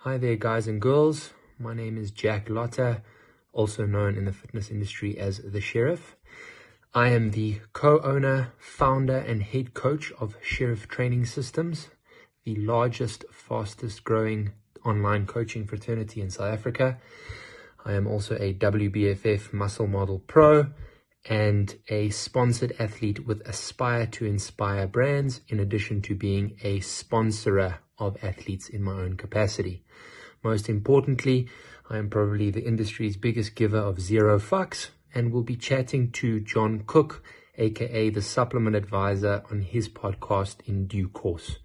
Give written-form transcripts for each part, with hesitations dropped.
Hi there, guys and girls. My name is Jack Lotta, also known in the fitness industry as the Sheriff. I am the co-owner, founder, and head coach of Sheriff Training Systems, the largest, fastest growing online coaching fraternity in South Africa. I am also a WBFF Muscle Model Pro and a sponsored athlete with Aspire to Inspire brands, in addition to being a sponsorer of athletes in my own capacity. Most importantly, I am probably the industry's biggest giver of zero fucks, and will be chatting to John Cook, aka the Supplement Advisor, on his podcast in due course.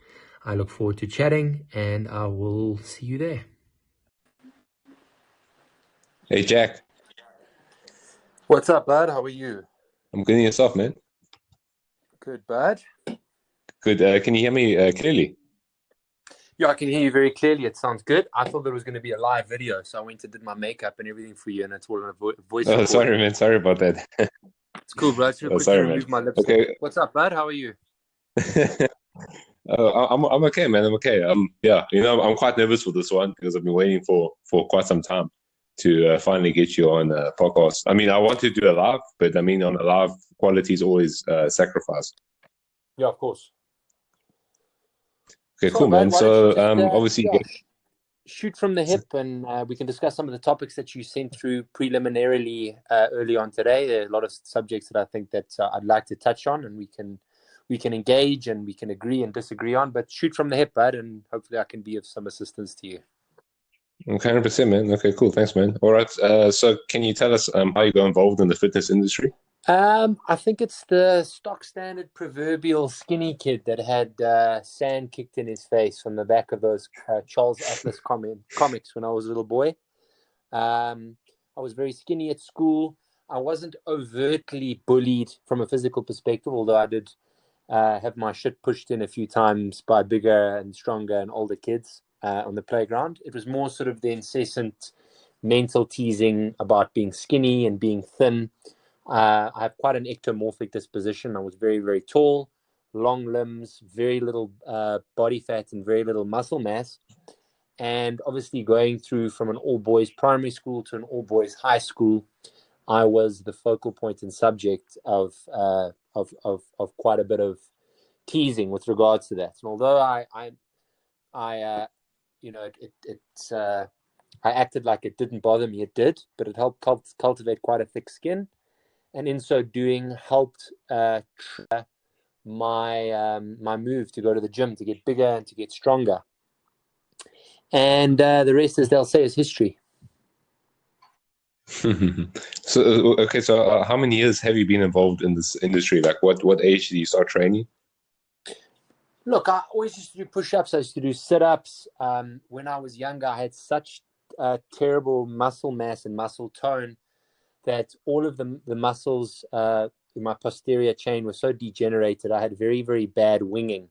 I look forward to chatting, and I will see you there. Hey, Jack. What's up, bud? How are you? I'm good. Yourself, man? Good, bud. Good. Can you hear me clearly? Yeah, I can hear you very clearly. It sounds good. I thought there was going to be a live video, so I went and did my makeup and everything for you, and it's all on a voice Oh, recording. sorry, man. Sorry about that. It's cool, bro. Just quickly sorry, remove man. my lipstick. Okay. What's up, bud? How are you? I'm okay, man. I'm okay. Yeah, I'm quite nervous for this one because I've been waiting for quite some time to finally get you on a podcast. I mean, I want to do a live, but I mean, on a live, quality is always sacrificed. Yeah, of course. Okay, So, cool, bud, man. why don't So, you just, obviously, shoot from the hip, and we can discuss some of the topics that you sent through preliminarily early on today. There are a lot of subjects that I think that I'd like to touch on, and we can engage and we can agree and disagree on. But shoot from the hip, bud, and hopefully I can be of some assistance to you. 100%, man. Okay, cool. Thanks, man. All right. So, can you tell us how you got involved in the fitness industry? I think it's the stock standard proverbial skinny kid that had sand kicked in his face from the back of those Charles Atlas comics when I was a little boy. I was very skinny at school. I wasn't overtly bullied from a physical perspective, although I did have my shit pushed in a few times by bigger and stronger and older kids on the playground. It was more sort of the incessant mental teasing about being skinny and being thin. I have quite an ectomorphic disposition. I was very, very tall, long limbs, very little body fat, and very little muscle mass. And obviously, going through from an all-boys primary school to an all-boys high school, I was the focal point and subject of quite a bit of teasing with regards to that. And although I acted like it didn't bother me, it did, but it helped cultivate quite a thick skin. And in so doing, helped my move to go to the gym, to get bigger and to get stronger. And the rest, as they'll say, is history. So, okay, so how many years have you been involved in this industry? Like, what age did you start training? Look, I always used to do push-ups. I used to do sit-ups. When I was younger, I had such terrible muscle mass and muscle tone that all of the muscles in my posterior chain were so degenerated. I had very, very bad winging,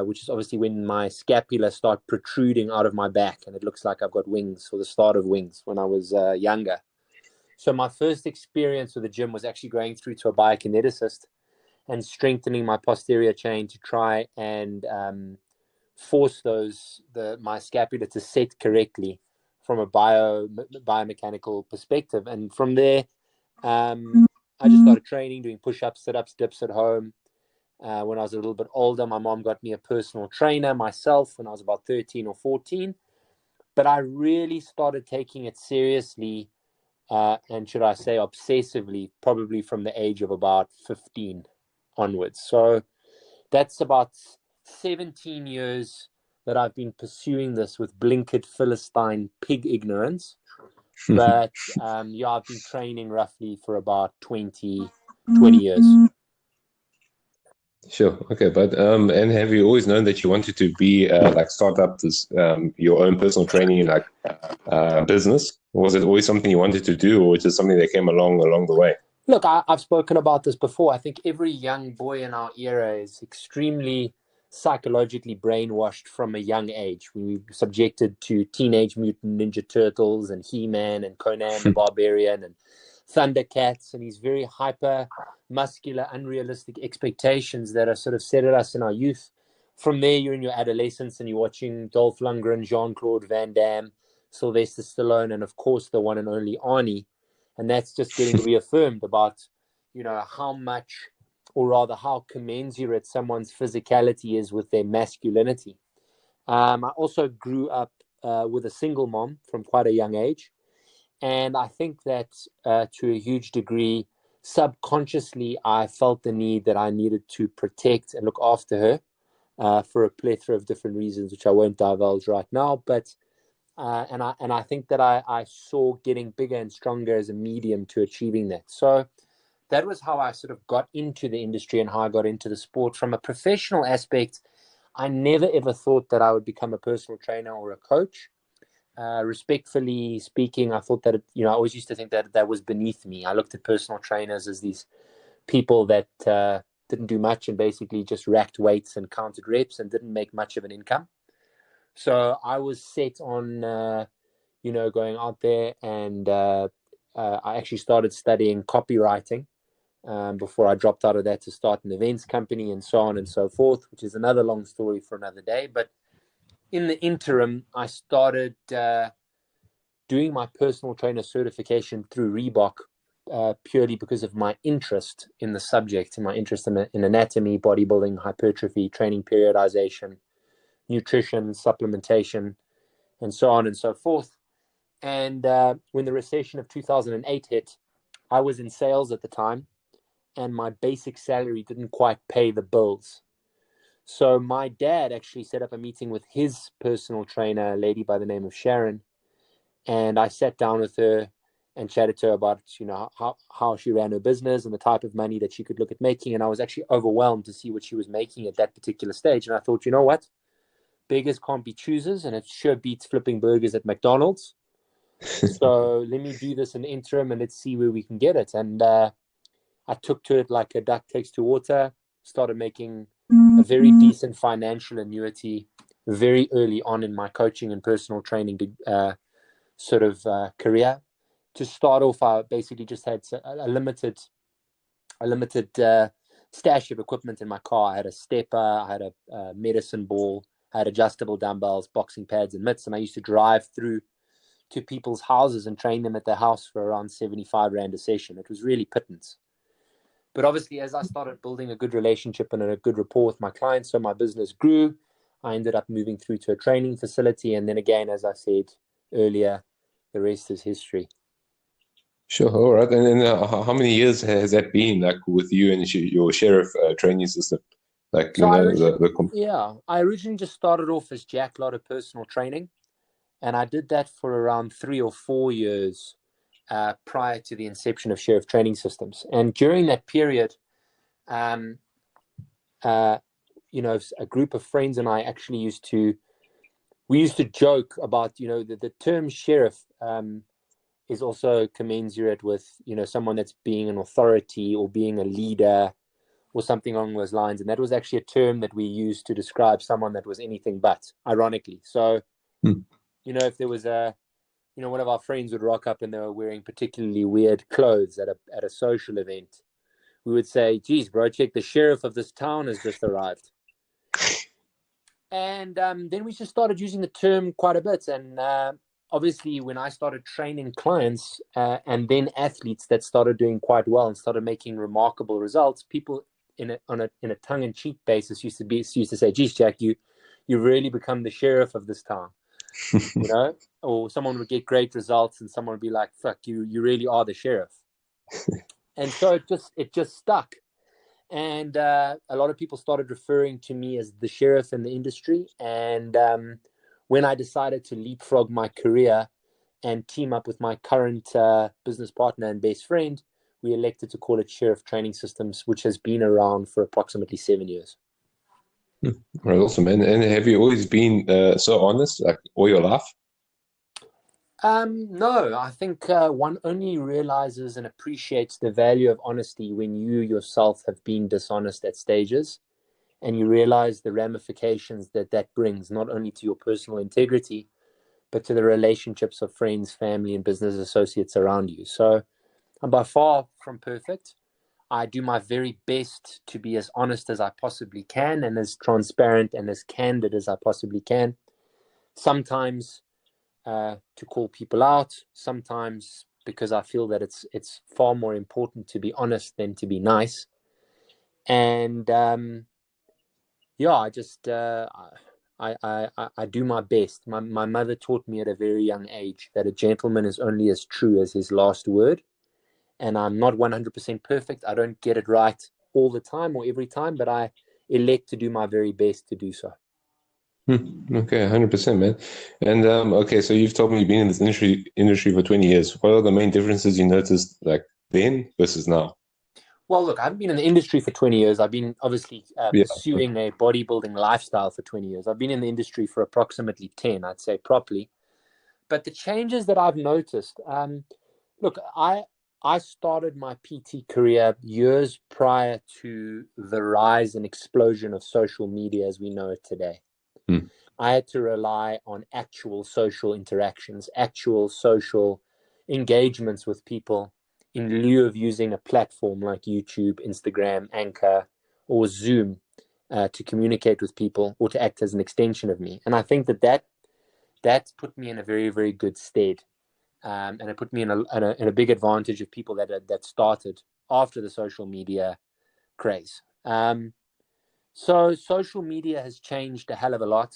which is obviously when my scapula start protruding out of my back, and it looks like I've got wings, or the start of wings, when I was younger. So my first experience with the gym was actually going through to a biokineticist and strengthening my posterior chain to try and force my scapula to set correctly from a biomechanical perspective. And from there, I just started training, doing push-ups, sit-ups, dips at home. When I was a little bit older, my mom got me a personal trainer myself when I was about 13 or 14. But I really started taking it seriously, and should I say obsessively, probably from the age of about 15 onwards. So that's about 17 years that I've been pursuing this with blinkered Philistine pig ignorance. But I've been training roughly for about 20 years. Sure. Okay, but and have you always known that you wanted to be start up this your own personal training business? Or was it always something you wanted to do, or was it something that came along the way? Look, I've spoken about this before. I think every young boy in our era is extremely psychologically brainwashed from a young age. We were subjected to Teenage Mutant Ninja Turtles and He-Man and Conan the Barbarian and Thundercats, and these very hyper muscular, unrealistic expectations that are sort of set at us in our youth from there, you're in your adolescence and you're watching Dolph Lundgren, Jean-Claude Van Damme, Sylvester Stallone, and of course the one and only Arnie. And that's just getting reaffirmed about, how much, or rather how commensurate someone's physicality is with their masculinity. I also grew up with a single mom from quite a young age. And I think that to a huge degree, subconsciously, I felt the need that I needed to protect and look after her for a plethora of different reasons, which I won't divulge right now. But and I think that I saw getting bigger and stronger as a medium to achieving that. So that was how I sort of got into the industry and how I got into the sport. From a professional aspect, I never ever thought that I would become a personal trainer or a coach. Respectfully speaking, I thought that, I always used to think that that was beneath me. I looked at personal trainers as these people that didn't do much and basically just racked weights and counted reps and didn't make much of an income. So I was set on, going out there, and I actually started studying copywriting before I dropped out of that to start an events company and so on and so forth, which is another long story for another day. But in the interim, I started doing my personal trainer certification through Reebok purely because of my interest in the subject and my interest in anatomy, bodybuilding, hypertrophy, training periodization, nutrition, supplementation, and so on and so forth. And when the recession of 2008 hit, I was in sales at the time, and my basic salary didn't quite pay the bills. So my dad actually set up a meeting with his personal trainer, a lady by the name of Sharon, and I sat down with her and chatted to her about, how she ran her business and the type of money that she could look at making. And I was actually overwhelmed to see what she was making at that particular stage. And I thought, you know what? Beggars can't be choosers, and it sure beats flipping burgers at McDonald's. So let me do this in the interim and let's see where we can get it. And I took to it like a duck takes to water, started making a very decent financial annuity very early on in my coaching and personal training career. To start off, I basically just had a limited stash of equipment in my car. I had a stepper, I had a medicine ball, I had adjustable dumbbells, boxing pads, and mitts, and I used to drive through to people's houses and train them at their house for around 75 Rand a session. It was really pittance. But obviously, as I started building a good relationship and a good rapport with my clients, so my business grew, I ended up moving through to a training facility. And then again, as I said earlier, the rest is history. Sure. All right. And how many years has that been, like, with you and your Sheriff training system? Like, So I originally just started off as Jack Lotter personal training. And I did that for around 3 or 4 years prior to the inception of Sheriff Training Systems. And during that period, a group of friends and I actually used to joke about, the term sheriff is also commensurate with, someone that's being an authority or being a leader or something along those lines. And that was actually a term that we used to describe someone that was anything but, ironically. So, if there was one of our friends would rock up and they were wearing particularly weird clothes at a social event, we would say, geez, bro, check, the sheriff of this town has just arrived. And then we just started using the term quite a bit. And obviously, when I started training clients and then athletes that started doing quite well and started making remarkable results, people in a tongue-in-cheek basis used to say, geez, Jack, you really become the sheriff of this town. Or someone would get great results and someone would be like, fuck, you really are the sheriff. And so it just stuck. And a lot of people started referring to me as the sheriff in the industry. And when I decided to leapfrog my career and team up with my current business partner and best friend, we elected to call it Sheriff Training Systems, which has been around for approximately 7 years. Right, awesome, man. And have you always been so honest, like, all your life? No, I think one only realizes and appreciates the value of honesty when you yourself have been dishonest at stages, and you realize the ramifications that brings, not only to your personal integrity, but to the relationships of friends, family, and business associates around you. So I'm by far from perfect. I do my very best to be as honest as I possibly can and as transparent and as candid as I possibly can. Sometimes to call people out, sometimes because I feel that it's far more important to be honest than to be nice. And I just I do my best. My mother taught me at a very young age that a gentleman is only as true as his last word. And I'm not 100% perfect. I don't get it right all the time or every time, but I elect to do my very best to do so. Okay, 100%, man. And okay, so you've told me you've been in this industry for 20 years. What are the main differences you noticed, like then versus now? Well, look, I've been in the industry for 20 years. I've been obviously pursuing a bodybuilding lifestyle for 20 years. I've been in the industry for approximately 10, I'd say properly. But the changes that I've noticed, look, I started my PT career years prior to the rise and explosion of social media as we know it today. I had to rely on actual social interactions, actual social engagements with people in lieu of using a platform like YouTube, Instagram, Anchor, or Zoom to communicate with people or to act as an extension of me. And I think that put me in a very, very good stead. And it put me in a big advantage of people that started after the social media craze. So social media has changed a hell of a lot.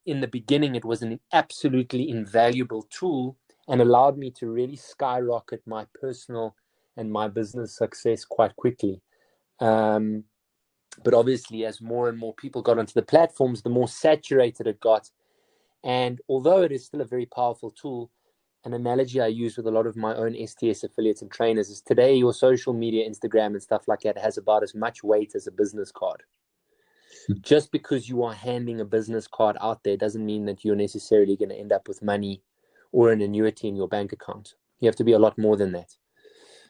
In the beginning, it was an absolutely invaluable tool and allowed me to really skyrocket my personal and my business success quite quickly. But obviously, as more and more people got onto the platforms, the more saturated it got. And although it is still a very powerful tool, an analogy I use with a lot of my own STS affiliates and trainers is today your social media, Instagram and stuff like that has about as much weight as a business card. Just because you are handing a business card out there doesn't mean that you're necessarily going to end up with money or an annuity in your bank account. You have to be a lot more than that.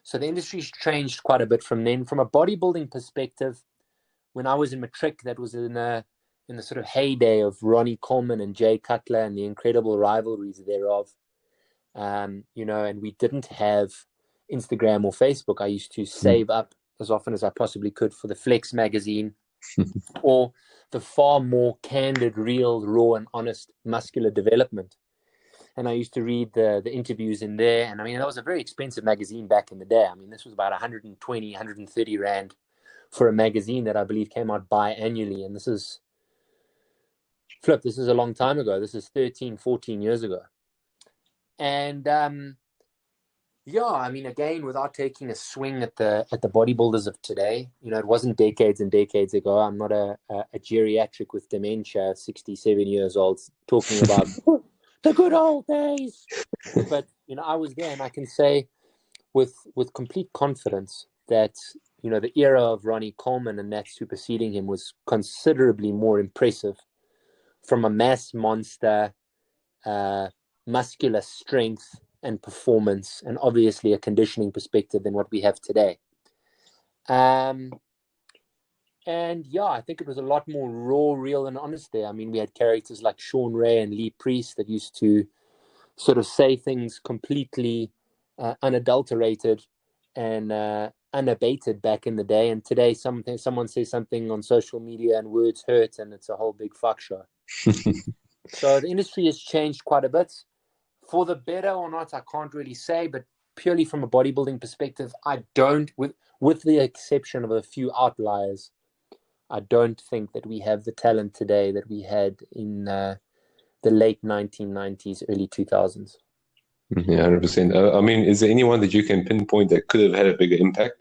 So the industry's changed quite a bit from then. From a bodybuilding perspective, when I was in matric, that was in the sort of heyday of Ronnie Coleman and Jay Cutler and the incredible rivalries thereof. And we didn't have Instagram or Facebook. I used to save up as often as I possibly could for the Flex magazine or the far more candid, real, raw, and honest Muscular Development. And I used to read the interviews in there. And I mean, that was a very expensive magazine back in the day. I mean, this was about 120, 130 Rand for a magazine that I believe came out biannually. And this is a long time ago. This is 13, 14 years ago. And I mean, again, without taking a swing at the bodybuilders of today, it wasn't decades and decades ago. I'm not a geriatric with dementia, 67 years old, talking about the good old days. But I was there, and I can say with complete confidence that the era of Ronnie Coleman and that superseding him was considerably more impressive from a mass monster, muscular strength and performance, and obviously a conditioning perspective than what we have today. And I think it was a lot more raw, real, and honest there. I mean, we had characters like Sean Ray and Lee Priest that used to sort of say things completely unadulterated and unabated back in the day. And today, someone says something on social media and words hurt, and it's a whole big fuck show. So the industry has changed quite a bit. For the better or not, I can't really say, but purely from a bodybuilding perspective, I don't, with the exception of a few outliers, I don't think that we have the talent today that we had in the late 1990s, early 2000s. Yeah, 100%. I mean, is there anyone that you can pinpoint that could have had a bigger impact,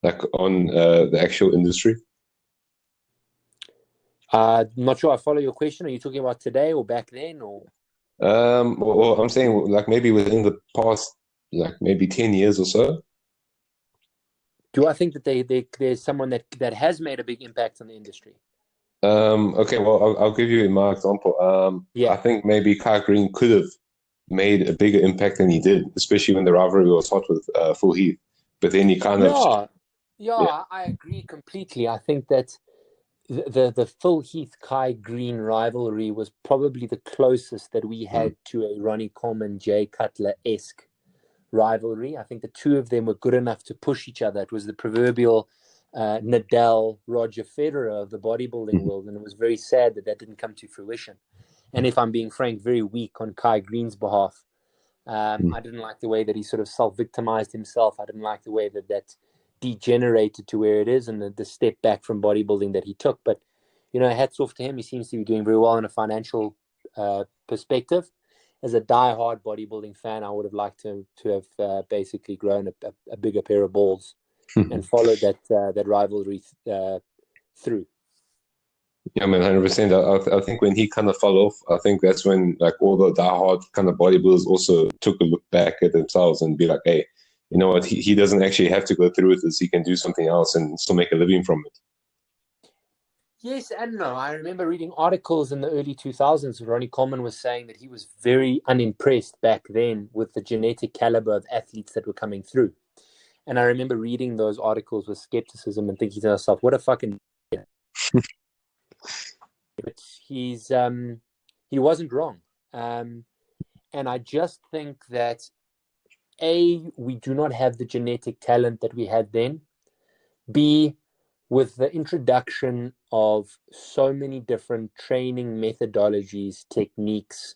like on the actual industry? Not sure I follow your question. Are you talking about today or back then, or? Well, I'm saying like maybe within the past, like maybe 10 years or so. Do I think that there's someone that has made a big impact on the industry? Okay, well, I'll give you my example. I think maybe Kai Green could have made a bigger impact than he did, especially when the rivalry was hot with Full Heath. But then he kind of... Yeah, I agree completely. I think that the Phil Heath Kai Green rivalry was probably the closest that we had to a Ronnie Coleman Jay Cutler-esque rivalry. I think the two of them were good enough to push each other. It was the proverbial Nadal, Roger Federer of the bodybuilding world, and it was very sad that that didn't come to fruition. And if I'm being frank, very weak on Kai Green's behalf. I didn't like the way that he sort of self-victimized himself. I didn't like the way that that degenerated to where it is, and the step back from bodybuilding that he took. But, you know, hats off to him. He seems to be doing very well in a financial perspective. As a die-hard bodybuilding fan, I would have liked to have basically grown a bigger pair of balls and followed that rivalry through. Yeah, man, 100%. I think when he kind of fell off, I think that's when like all the diehard kind of bodybuilders also took a look back at themselves and be like, hey, you know what? He doesn't actually have to go through with this. He can do something else and still make a living from it. Yes and no. I remember reading articles in the early 2000s where Ronnie Coleman was saying that he was very unimpressed back then with the genetic caliber of athletes that were coming through. And I remember reading those articles with skepticism and thinking to myself, what a fucking... But he wasn't wrong. And I just think that, A, we do not have the genetic talent that we had then. B, with the introduction of so many different training methodologies, techniques,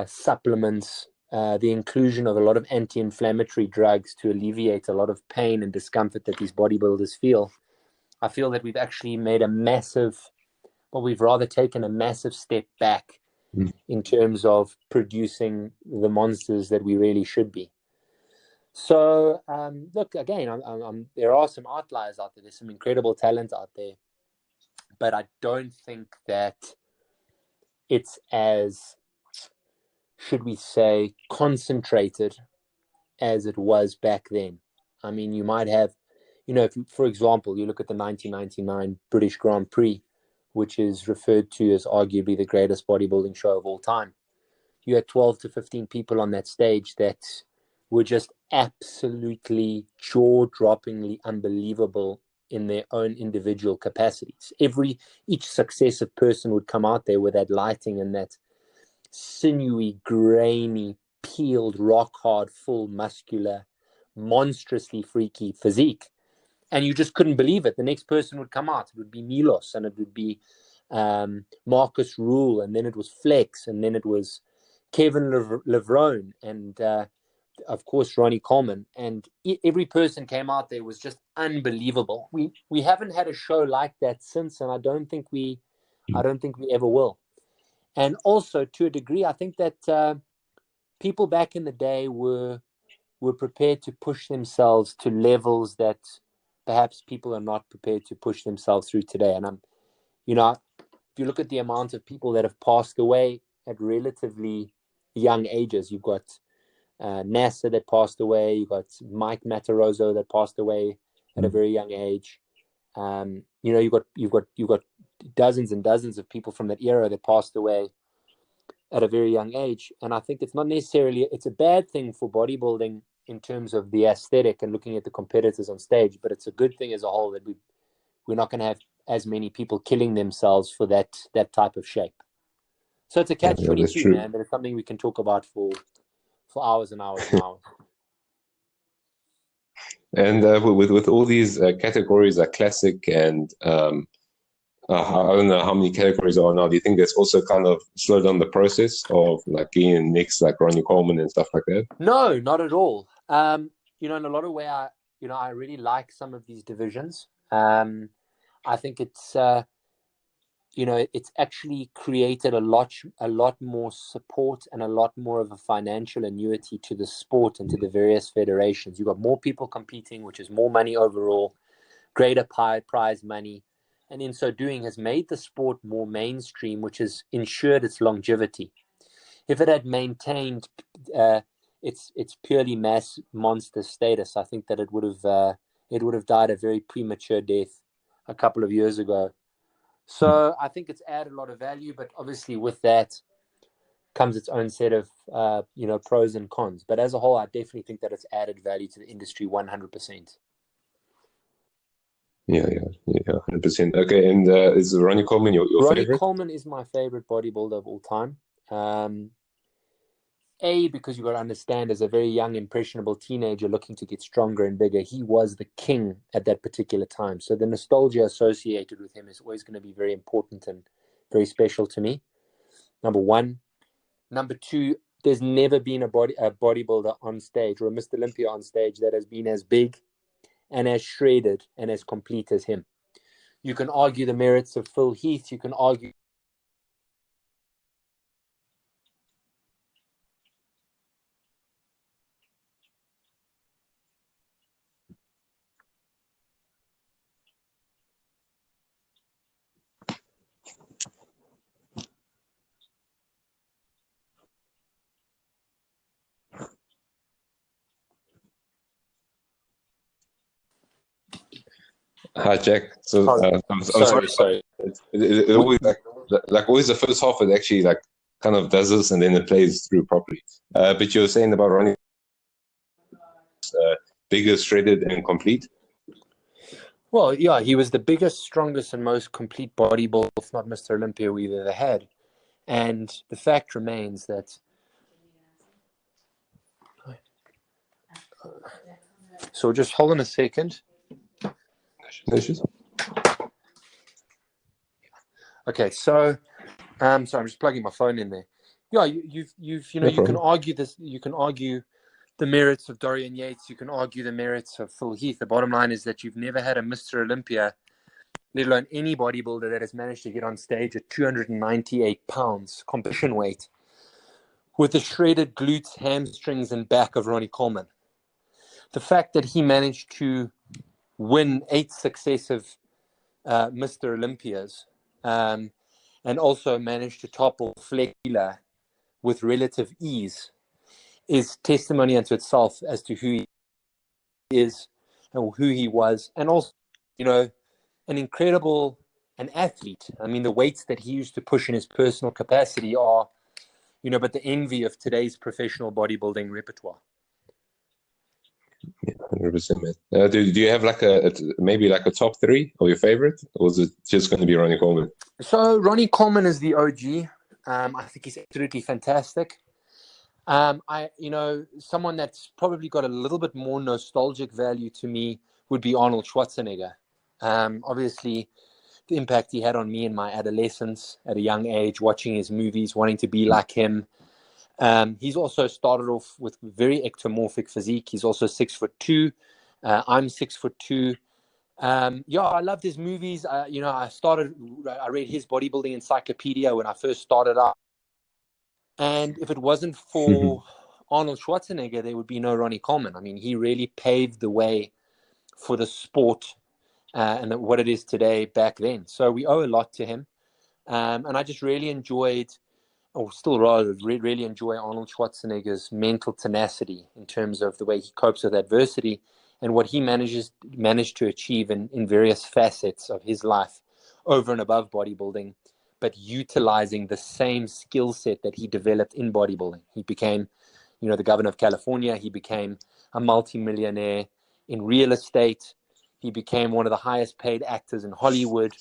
supplements, the inclusion of a lot of anti-inflammatory drugs to alleviate a lot of pain and discomfort that these bodybuilders feel, I feel that we've actually made we've rather taken a massive step back in terms of producing the monsters that we really should be. So, look, again, there are some outliers out there. There's some incredible talent out there. But I don't think that it's as, should we say, concentrated as it was back then. I mean, you might have, you know, if you, for example, you look at the 1999 British Grand Prix, which is referred to as arguably the greatest bodybuilding show of all time. You had 12 to 15 people on that stage that were just absolutely jaw-droppingly unbelievable in their own individual capacities. Each successive person would come out there with that lighting and that sinewy, grainy, peeled, rock-hard, full, muscular, monstrously freaky physique. And you just couldn't believe it. The next person would come out. It would be Milos, and it would be Marcus Rule, and then it was Flex, and then it was Kevin Levrone, and of course Ronnie Coleman. And every person came out there was just unbelievable. We haven't had a show like that since, and I don't think we ever will. And also, to a degree, I think that people back in the day were prepared to push themselves to levels that perhaps people are not prepared to push themselves through today. And if you look at the amount of people that have passed away at relatively young ages, you've got NASA that passed away, you've got Mike Matarozo that passed away at a very young age. You've got dozens and dozens of people from that era that passed away at a very young age. And I think it's a bad thing for bodybuilding in terms of the aesthetic and looking at the competitors on stage, but it's a good thing as a whole that we're not going to have as many people killing themselves for that type of shape. So it's a catch-22, man, but it's something we can talk about for hours and hours and hours. And with all these categories like classic and I don't know how many categories are now. Do you think that's also kind of slowed down the process of like getting next like Ronnie Coleman and stuff like that? No, not at all. In a lot of ways, I really like some of these divisions. I think it's actually created a lot more support and a lot more of a financial annuity to the sport and to the various federations. You've got more people competing, which is more money overall, greater prize money, and in so doing has made the sport more mainstream, which has ensured its longevity. If it had maintained its purely mass monster status, I think that it would have died a very premature death a couple of years ago. So I think it's added a lot of value, but obviously with that comes its own set of pros and cons. But as a whole, I definitely think that it's added value to the industry 100%. Yeah, 100%. Okay, and is Ronnie Coleman your Ronnie favorite? Coleman is my favorite bodybuilder of all time. because you've got to understand, as a very young, impressionable teenager looking to get stronger and bigger, he was the king at that particular time. So the nostalgia associated with him is always going to be very important and very special to me. Number one. Number two, there's never been a bodybuilder on stage or a Mr. Olympia on stage that has been as big and as shredded and as complete as him. You can argue the merits of Phil Heath. You can argue. Hi, Jack. So I'm sorry. It always like always the first half it actually like kind of does this and then it plays through properly. But you were saying about Ronnie, bigger, shredded, and complete. Well, yeah, he was the biggest, strongest, and most complete bodybuilder, if not Mr. Olympia, we've ever had. And the fact remains that. So just hold on a second. Okay, so sorry, I'm just plugging my phone in there. Yeah, you can argue this. You can argue the merits of Dorian Yates. You can argue the merits of Phil Heath. The bottom line is that you've never had a Mr. Olympia, let alone any bodybuilder, that has managed to get on stage at 298 pounds competition weight with the shredded glutes, hamstrings, and back of Ronnie Coleman. The fact that he managed to win 8 successive Mr. Olympias, and also managed to topple Fleckler with relative ease, is testimony unto itself as to who he is and who he was, and also, an athlete. I mean, the weights that he used to push in his personal capacity are, but the envy of today's professional bodybuilding repertoire. 100%, man. Do you have like maybe like a top 3 or your favorite, or is it just going to be Ronnie Coleman? So Ronnie Coleman is the OG. I think he's absolutely fantastic. Someone that's probably got a little bit more nostalgic value to me would be Arnold Schwarzenegger. Obviously, the impact he had on me in my adolescence at a young age, watching his movies, wanting to be like him. He's also started off with very ectomorphic physique. He's also 6'2". I'm 6'2". I loved his movies. I read his bodybuilding encyclopedia when I first started out. And if it wasn't for Arnold Schwarzenegger, there would be no Ronnie Coleman. I mean, he really paved the way for the sport and what it is today back then. So we owe a lot to him. And I just really enjoyed, or still rather really enjoy, Arnold Schwarzenegger's mental tenacity in terms of the way he copes with adversity and what he managed to achieve in various facets of his life over and above bodybuilding, but utilizing the same skill set that he developed in bodybuilding. He became, the governor of California. He became a multimillionaire in real estate. He became one of the highest paid actors in Hollywood,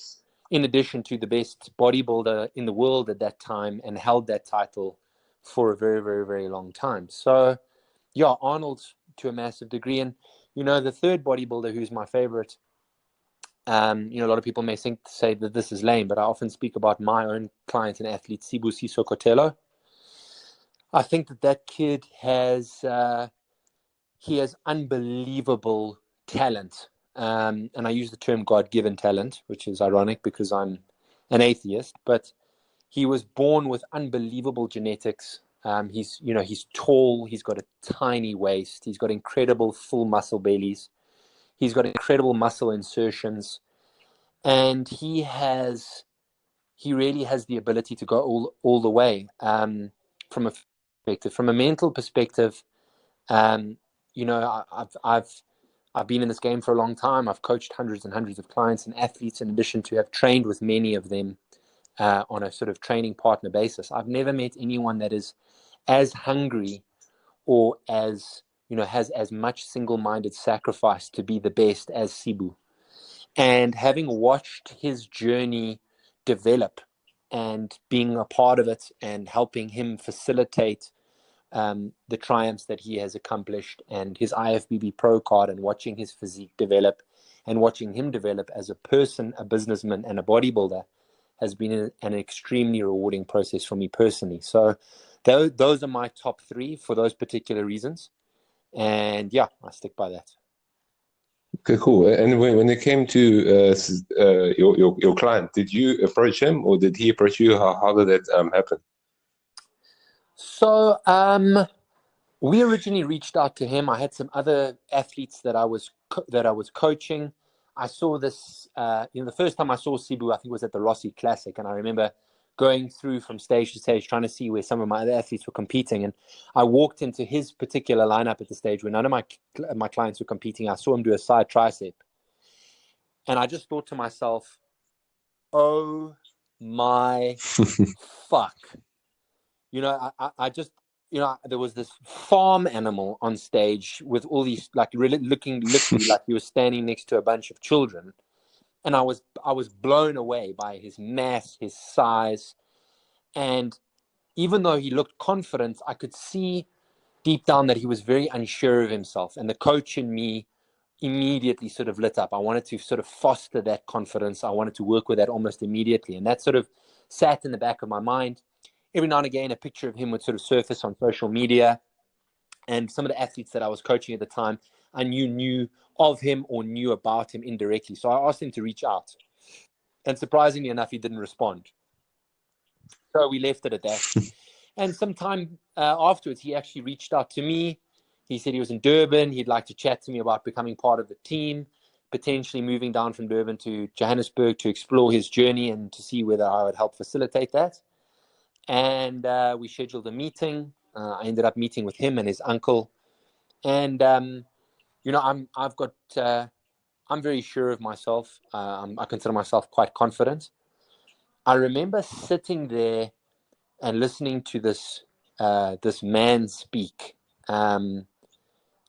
in addition to the best bodybuilder in the world at that time, and held that title for a very, very, very long time. So, yeah, Arnold to a massive degree. And, the third bodybuilder who's my favorite, a lot of people may say that this is lame, but I often speak about my own client and athlete, Sibusiso Kotelo. I think that kid has unbelievable talent. And I use the term God-given talent, which is ironic because I'm an atheist, but he was born with unbelievable genetics. He's tall. He's got a tiny waist. He's got incredible full muscle bellies. He's got incredible muscle insertions, and he really has the ability to go all the way. From a mental perspective, I've been in this game for a long time. I've coached hundreds and hundreds of clients and athletes, in addition to have trained with many of them on a sort of training partner basis. I've never met anyone that is as hungry or has as much single-minded sacrifice to be the best as Sibu. And having watched his journey develop and being a part of it and helping him facilitate the triumphs that he has accomplished and his IFBB Pro card, and watching his physique develop and watching him develop as a person, a businessman, and a bodybuilder has been an extremely rewarding process for me personally. So those are my top three for those particular reasons. And yeah, I stick by that. Okay, cool. And when it came to your client, did you approach him or did he approach you? How did that happen? So we originally reached out to him. I had some other athletes that I was coaching. I saw this, the first time I saw Sibu, I think was at the Rossi Classic. And I remember going through from stage to stage, trying to see where some of my other athletes were competing. And I walked into his particular lineup at the stage where none of my clients were competing. I saw him do a side tricep. And I just thought to myself, oh my fuck. I just, there was this farm animal on stage with all these, like, really looking literally like he was standing next to a bunch of children. And I was blown away by his mass, his size. And even though he looked confident, I could see deep down that he was very unsure of himself. And the coach in me immediately sort of lit up. I wanted to sort of foster that confidence. I wanted to work with that almost immediately. And that sort of sat in the back of my mind. Every now and again, a picture of him would sort of surface on social media. And some of the athletes that I was coaching at the time, I knew of him or knew about him indirectly. So I asked him to reach out. And surprisingly enough, he didn't respond. So we left it at that. And sometime afterwards, he actually reached out to me. He said he was in Durban. He'd like to chat to me about becoming part of the team, potentially moving down from Durban to Johannesburg to explore his journey and to see whether I would help facilitate that. And we scheduled a meeting. I ended up meeting with him and his uncle. And, I'm very sure of myself. I consider myself quite confident. I remember sitting there and listening to this man speak. I'm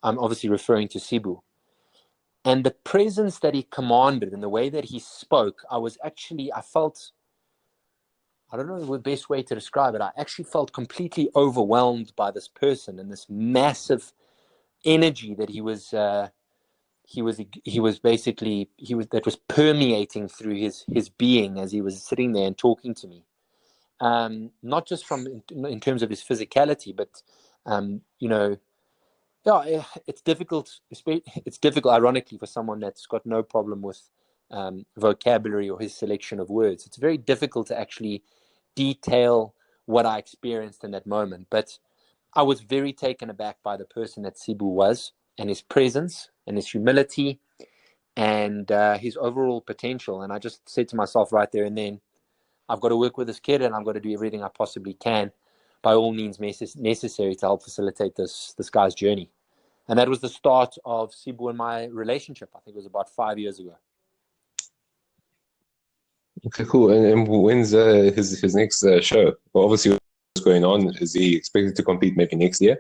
obviously referring to Sibu. And the presence that he commanded and the way that he spoke, I felt, I don't know the best way to describe it. I actually felt completely overwhelmed by this person and this massive energy that that was permeating through his being as he was sitting there and talking to me. Not just in terms of his physicality, but it's difficult. It's difficult, ironically, for someone that's got no problem with vocabulary or his selection of words. It's very difficult to actually detail what I experienced in that moment. But I was very taken aback by the person that Sibu was, and his presence and his humility and his overall potential. And I just said to myself right there and then, I've got to work with this kid and I've got to do everything I possibly can by all means necessary to help facilitate this guy's journey. And that was the start of Sibu and my relationship. I think it was about 5 years ago. Okay, cool. And when's his next show? Well, obviously, what's going on? Is he expected to compete maybe next year?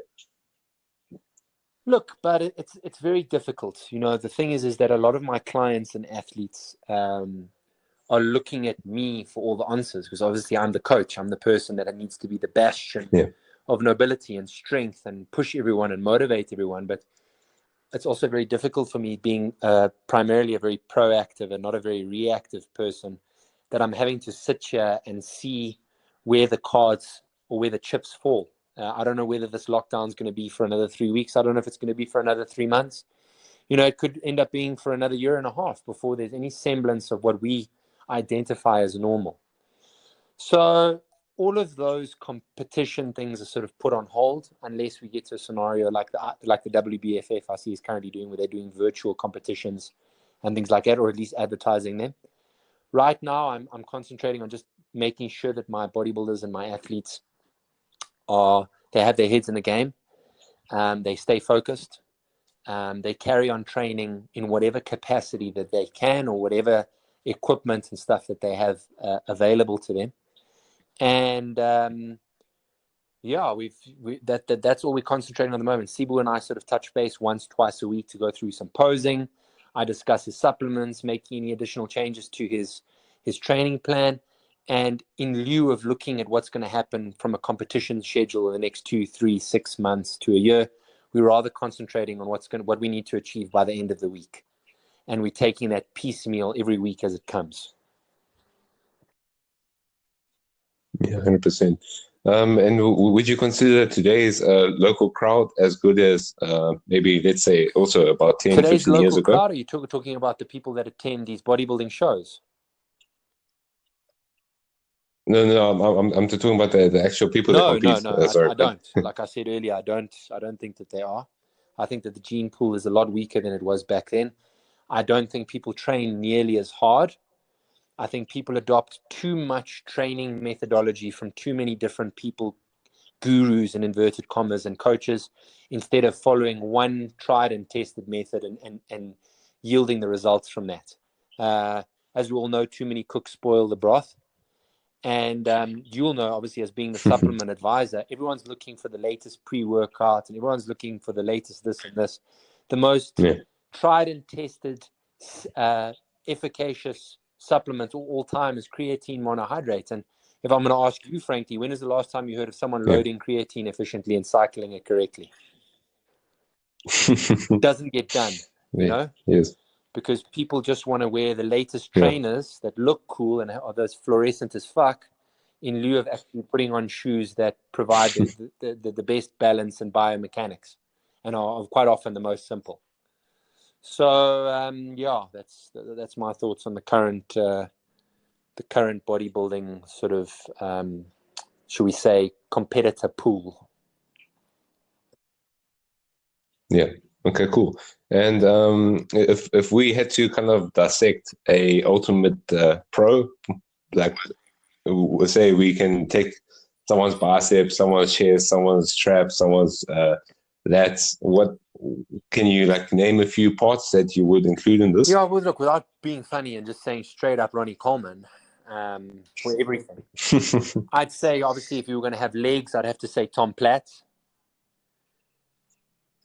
Look, but it's very difficult. The thing is that a lot of my clients and athletes are looking at me for all the answers, because obviously I'm the coach. I'm the person that needs to be the bastion of nobility and strength and push everyone and motivate everyone. But it's also very difficult for me, being primarily a very proactive and not a very reactive person, that I'm having to sit here and see where the cards or where the chips fall. I don't know whether this lockdown is going to be for another 3 weeks. I don't know if it's going to be for another 3 months. It could end up being for another year and a half before there's any semblance of what we identify as normal. So all of those competition things are sort of put on hold unless we get to a scenario like the WBFF I see is currently doing, where they're doing virtual competitions and things like that, or at least advertising them. Right now, I'm concentrating on just making sure that my bodybuilders and my athletes they have their heads in the game. They stay focused. They carry on training in whatever capacity that they can, or whatever equipment and stuff that they have available to them. And that's all we're concentrating on the moment. Sibu and I sort of touch base once, twice a week to go through some posing. I discuss his supplements, making any additional changes to his training plan, And in lieu of looking at what's going to happen from a competition schedule in the next 2, 3, 6 months to a year, we're rather concentrating on what we need to achieve by the end of the week. And we're taking that piecemeal every week as it comes. Yeah, 100%. And would you consider today's local crowd as good as maybe, let's say, also about 10, Today's 15 years local ago? crowd, are you talking about the people that attend these bodybuilding shows? No, I'm talking about the actual people that compete. I don't. Like I said earlier, I don't think that they are. I think that the gene pool is a lot weaker than it was back then. I don't think people train nearly as hard. I think people adopt too much training methodology from too many different people, gurus in inverted commas and coaches, instead of following one tried and tested method and yielding the results from that. As we all know, too many cooks spoil the broth. And you'll know, obviously, as being the supplement advisor, everyone's looking for the latest pre-workout and everyone's looking for the latest this and this. The most tried and tested, efficacious supplement of all time is creatine monohydrate. And if I'm going to ask you, frankly, when is the last time you heard of someone loading creatine efficiently and cycling it correctly? It doesn't get done, you know? Yes. Because people just want to wear the latest trainers that look cool and are those fluorescent as fuck, in lieu of actually putting on shoes that provide the best balance and biomechanics and are quite often the most simple. So that's my thoughts on the current bodybuilding sort of should we say competitor pool. Yeah. Okay, cool. And if we had to kind of dissect a ultimate pro, like we'll say we can take someone's biceps, someone's chest, someone's trap, someone's lats, what can you like name a few parts that you would include in this? Yeah, well, look, without being funny and just saying straight up Ronnie Coleman for everything. I'd say, obviously, if you were going to have legs, I'd have to say Tom Platz.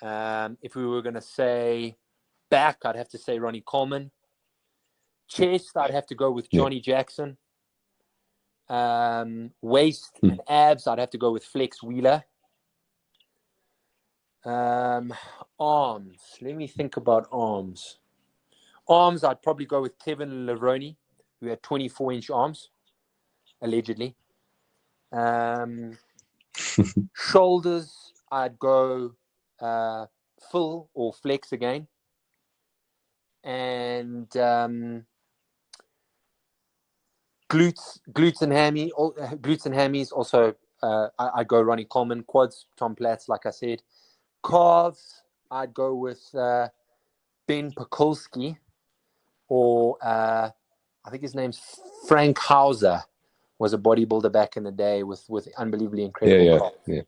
If we were going to say back, I'd have to say Ronnie Coleman. Chest, I'd have to go with Johnny Jackson. Waist and abs, I'd have to go with Flex Wheeler. Arms, let me think about arms. Arms, I'd probably go with Kevin Levrone, who had 24-inch arms, allegedly. Shoulders, I'd go full or flex again. And glutes and hammies, also I'd go Ronnie Coleman. Quads, Tom Platz, like I said. Calves, I'd go with Ben Pakulski, or I think his name's Frank Hauser, was a bodybuilder back in the day with unbelievably incredible calves. Yeah.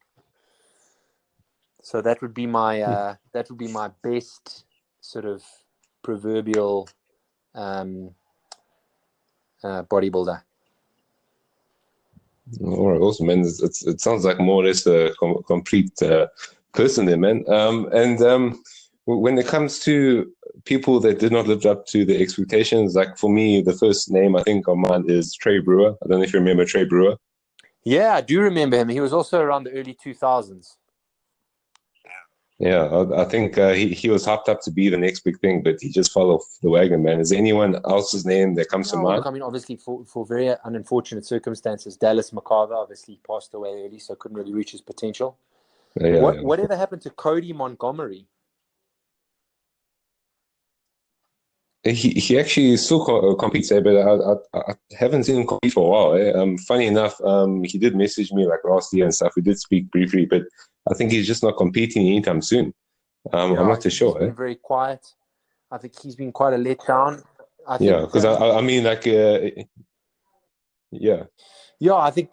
So that would be my best sort of proverbial bodybuilder. All right, awesome, man. It sounds like more or less a complete person there, man. When it comes to people that did not live up to the expectations, like for me, the first name I think of mine is Trey Brewer. I don't know if you remember Trey Brewer. Yeah, I do remember him. He was also around the early 2000s. Yeah, I think he was hyped up to be the next big thing, but he just fell off the wagon, man. Is there anyone else's name that comes to mind? Look, I mean, obviously, for very unfortunate circumstances, Dallas McCarver obviously passed away early, so couldn't really reach his potential. Whatever happened to Cody Montgomery? He actually still competes there, but I haven't seen him compete for a while. Funny enough, he did message me like last year and stuff. We did speak briefly, but I think he's just not competing anytime soon. I'm not too sure. He's been very quiet. I think he's been quite a letdown. Because I mean, like, yeah. Yeah, I think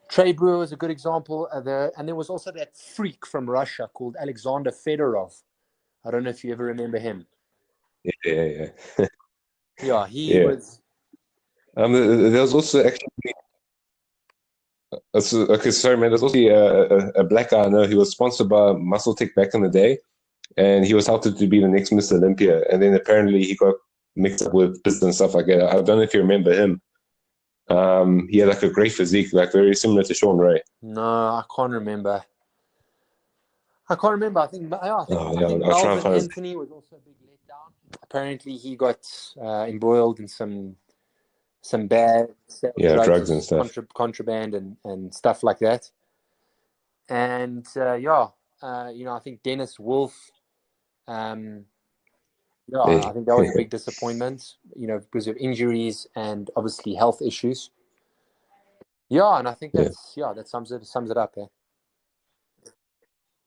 Trey Brewer is a good example. And there was also that freak from Russia called Alexander Fedorov. I don't know if you ever remember him. Yeah. Yeah, he was. There was also actually. Okay, sorry, man. There's also a black guy I know. He was sponsored by Muscle Tech back in the day, and he was touted to be the next Mr. Olympia. And then apparently he got mixed up with business and stuff like that. I don't know if you remember him. He had like a great physique, like very similar to Sean Ray. No, I can't remember. I think I'll try and Melvin find it. Anthony was also a big letdown. Apparently, he got embroiled in some bad sale of Drugs and stuff. contraband and stuff like that. And I think Dennis Wolf. I think that was a big disappointment. Because of injuries and obviously health issues. Yeah, and I think that sums it up.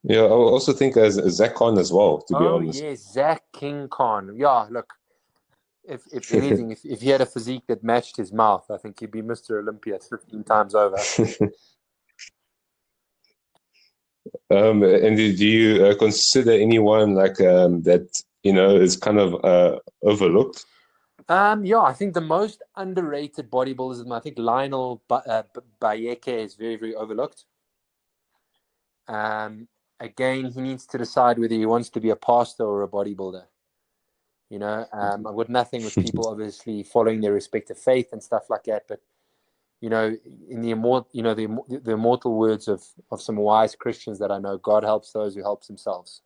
Yeah, I also think as Zach Khan as well, to be honest. Oh, yes, Zach King Khan. Yeah, look, if anything, if he had a physique that matched his mouth, I think he'd be Mr. Olympia 15 times over. And do you consider anyone like that, is kind of overlooked? I think the most underrated bodybuilders, I think Lionel Bayeke is very, very overlooked. Again, he needs to decide whether he wants to be a pastor or a bodybuilder. I've got nothing with people obviously following their respective faith and stuff like that, but in the immortal words of some wise Christians that I know, God helps those who help themselves.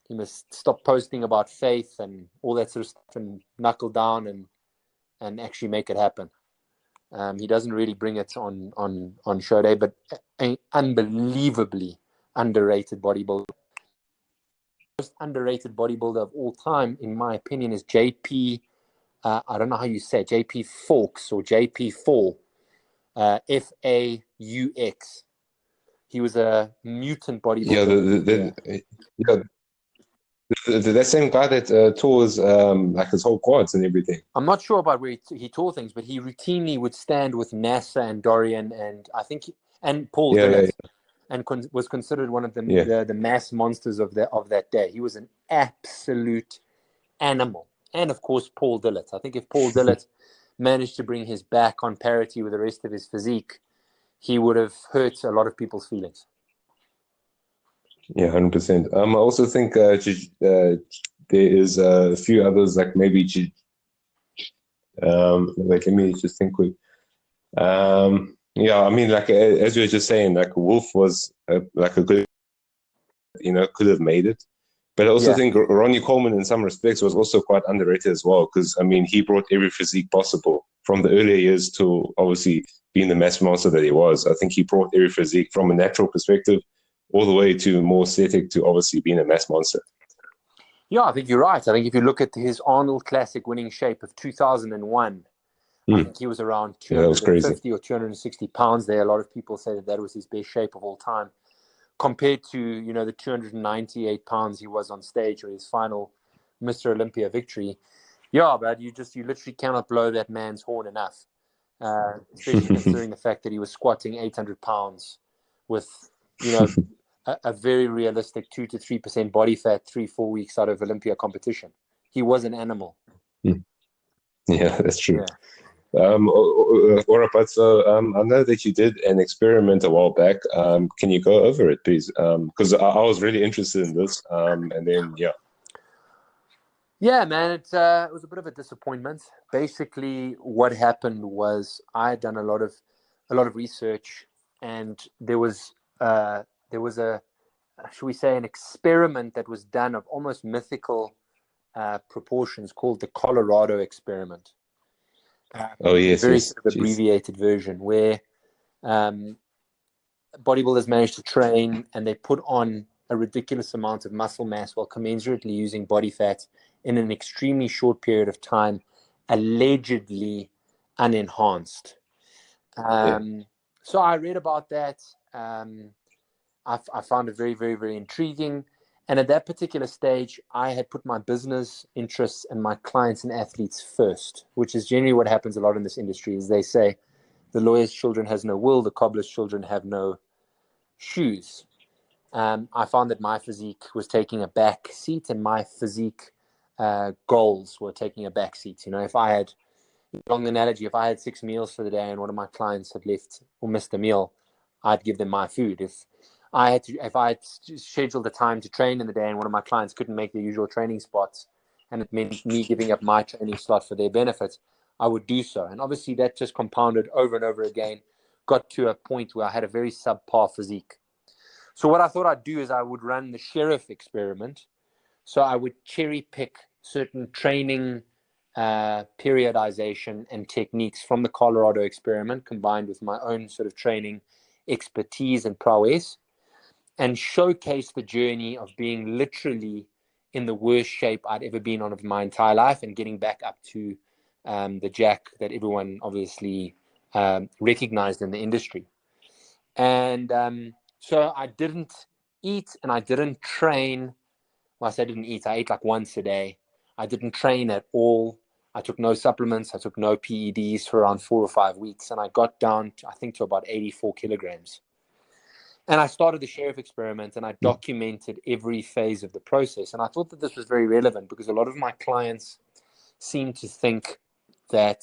He must stop posting about faith and all that sort of stuff and knuckle down and actually make it happen. He doesn't really bring it on show day, but an unbelievably underrated bodybuilder. The most underrated bodybuilder of all time, in my opinion, is JP. I don't know how you say it, JP Fawkes or JP4, FAUX. He was a mutant bodybuilder. The same guy that tours like his whole quads and everything. I'm not sure about where he tore things, but he routinely would stand with NASA and Dorian and I think and Paul Dillett, and was considered one of the mass monsters of that day. He was an absolute animal, and of course Paul Dillett. I think if Paul Dillett managed to bring his back on parity with the rest of his physique, he would have hurt a lot of people's feelings. Yeah, 100%. I also think there is a few others, like maybe let me just think quick. I mean, like as you were just saying, like Wolf was like a good, could have made it. But I also think Ronnie Coleman, in some respects, was also quite underrated as well, because I mean, he brought every physique possible from the earlier years to obviously being the mass monster that he was. I think he brought every physique from a natural perspective all the way to more aesthetic to obviously being a mass monster. Yeah, I think you're right. I think if you look at his Arnold Classic winning shape of 2001, I think he was around 250 or 260 pounds there. A lot of people say that was his best shape of all time, compared to, the 298 pounds he was on stage with his final Mr. Olympia victory. Yeah, but you literally cannot blow that man's horn enough, especially considering the fact that he was squatting 800 pounds with, a very realistic 2 to 3% body fat 3-4 weeks out of Olympia competition. He was an animal. Yeah, that's true. But so I know that you did an experiment a while back. Can you go over it, please? Because I was really interested in this. And then Yeah, man, it was a bit of a disappointment. Basically, what happened was I had done a lot of research, and there was a, should we say, an experiment that was done of almost mythical proportions called the Colorado experiment. Very sort of abbreviated version where bodybuilders managed to train and they put on a ridiculous amount of muscle mass while commensurately using body fat in an extremely short period of time, allegedly unenhanced. So I read about that. I found it very, very, very intriguing. And at that particular stage, I had put my business interests and my clients and athletes first, which is generally what happens a lot in this industry. Is they say the lawyer's children has no will, the cobbler's children have no shoes. I found that my physique was taking a back seat, and my physique goals were taking a back seat. If I had, along the analogy, if I had 6 meals for the day and one of my clients had left or missed a meal, I'd give them my food. If I had scheduled the time to train in the day and one of my clients couldn't make their usual training spots, and it meant me giving up my training slot for their benefit, I would do so. And obviously that just compounded over and over again, got to a point where I had a very subpar physique. So what I thought I'd do is I would run the Sheriff experiment. So I would cherry pick certain training periodization and techniques from the Colorado experiment, combined with my own sort of training expertise and prowess, and showcase the journey of being literally in the worst shape I'd ever been on of my entire life and getting back up to the Jack that everyone obviously recognized in the industry. And so I didn't eat and I didn't train. Well, I say I didn't eat. I ate like once a day. I didn't train at all. I took no supplements. I took no PEDs for around 4 or 5 weeks. And I got down, I think, to about 84 kilograms. And I started the Sheriff experiment and I documented every phase of the process. And I thought that this was very relevant because a lot of my clients seem to think that,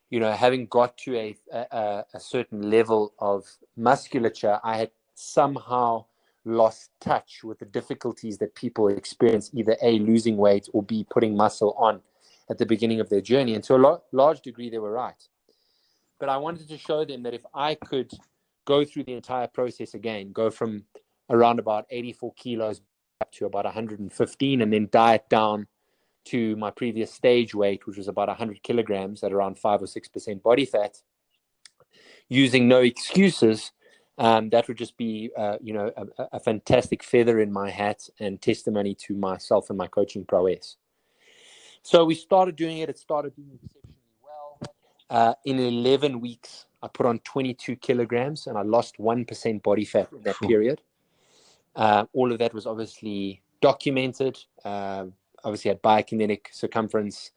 you know, having got to a certain level of musculature, I had somehow lost touch with the difficulties that people experience, either A, losing weight, or B, putting muscle on at the beginning of their journey. And to a large degree, they were right. But I wanted to show them that if I could go through the entire process again, go from around about 84 kilos up to about 115, and then diet down to my previous stage weight, which was about 100 kilograms at around 5 or 6% body fat, using no excuses, that would just be, a fantastic feather in my hat and testimony to myself and my coaching prowess. So we started doing it. It started doing exceptionally well. In 11 weeks, I put on 22 kilograms and I lost 1% body fat in that period. All of that was obviously documented. Obviously had biokinetic circumference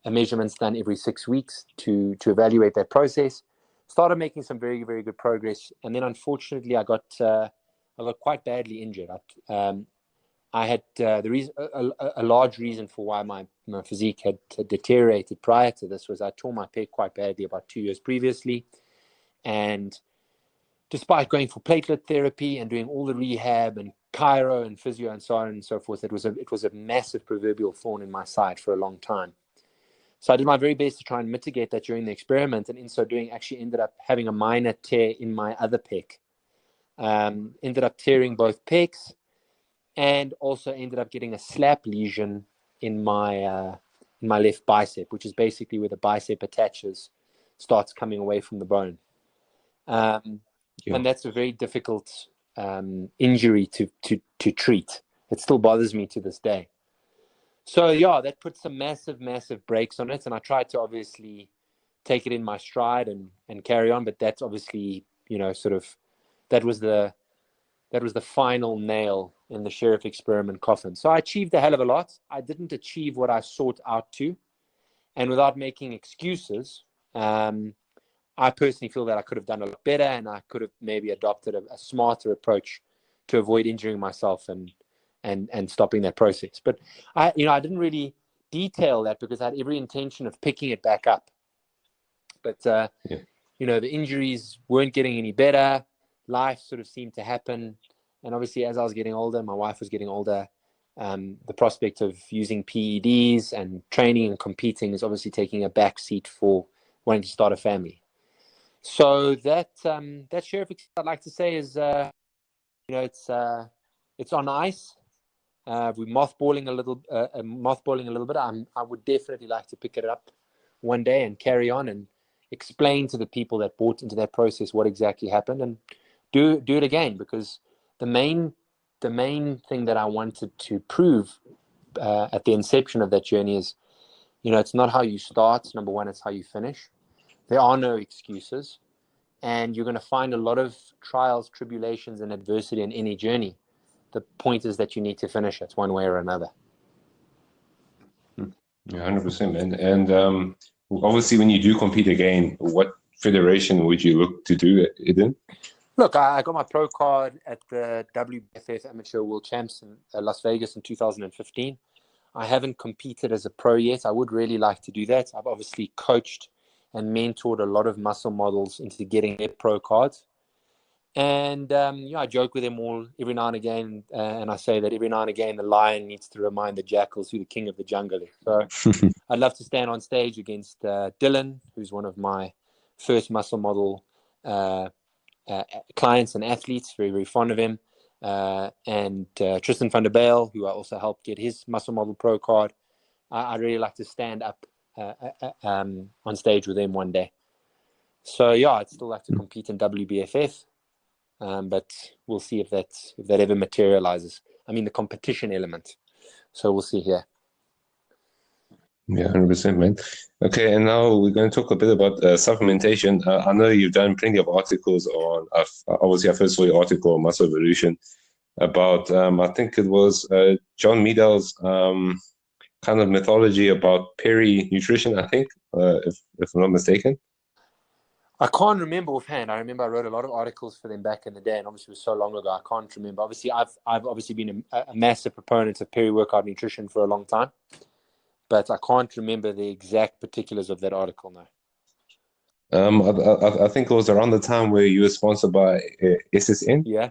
measurements done every 6 weeks to evaluate that process. Started making some very, very good progress. And then unfortunately, I got quite badly injured. I had a large reason for why my physique had deteriorated prior to this was I tore my pec quite badly about 2 years previously. And despite going for platelet therapy and doing all the rehab and chiro and physio and so on and so forth, it was a massive proverbial thorn in my side for a long time. So I did my very best to try and mitigate that during the experiment, and in so doing actually ended up having a minor tear in my other pec. Ended up tearing both pecs and also ended up getting a slap lesion in my left bicep, which is basically where the bicep attaches, starts coming away from the bone. And that's a very difficult injury to treat. It still bothers me to this day. So yeah, that put some massive brakes on it, and I tried to obviously take it in my stride and carry on, but that's obviously, that was the final nail in the Sheriff experiment coffin. So I achieved a hell of a lot. I didn't achieve what I sought out to, and without making excuses, I personally feel that I could have done a lot better, and I could have maybe adopted a smarter approach to avoid injuring myself and stopping that process. But I didn't really detail that because I had every intention of picking it back up. But the injuries weren't getting any better. Life sort of seemed to happen, and obviously, as I was getting older, my wife was getting older. The prospect of using PEDs and training and competing is obviously taking a back seat for wanting to start a family. So that Sheriff, I'd like to say, is it's on ice. We're mothballing a little bit. I would definitely like to pick it up one day and carry on and explain to the people that bought into that process what exactly happened, and do it again, because the main thing that I wanted to prove at the inception of that journey is, it's not how you start, number one, it's how you finish. There are no excuses, and you're going to find a lot of trials, tribulations, and adversity in any journey. The point is that you need to finish it one way or another. Yeah, 100%, man. And obviously, when you do compete again, what federation would you look to do it in? Look, I got my pro card at the WBFF Amateur World Champs in Las Vegas in 2015. I haven't competed as a pro yet. I would really like to do that. I've obviously coached and mentored a lot of muscle models into getting their pro cards. And I joke with them all every now and again, and I say that every now and again the lion needs to remind the jackals who the king of the jungle is. So I'd love to stand on stage against Dylan, who's one of my first muscle model clients and athletes, very, very fond of him, and Tristan van der Bijl, who I also helped get his muscle model pro card. I'd really like to stand up on stage with him one day. So yeah, I'd still like to compete in WBFF. But we'll see if that ever materializes. I mean, the competition element. So we'll see here. Yeah, 100%, man. Okay, and now we're going to talk a bit about supplementation. I know you've done plenty of articles on, obviously, I first saw your article on Muscle Evolution about, I think it was John Meadow's kind of mythology about peri-nutrition, I think, if I'm not mistaken. I can't remember offhand. I remember I wrote a lot of articles for them back in the day, and obviously it was so long ago, I can't remember. Obviously, I've obviously been a massive proponent of peri-workout nutrition for a long time, but I can't remember the exact particulars of that article now. I think it was around the time where you were sponsored by SSN. Yeah.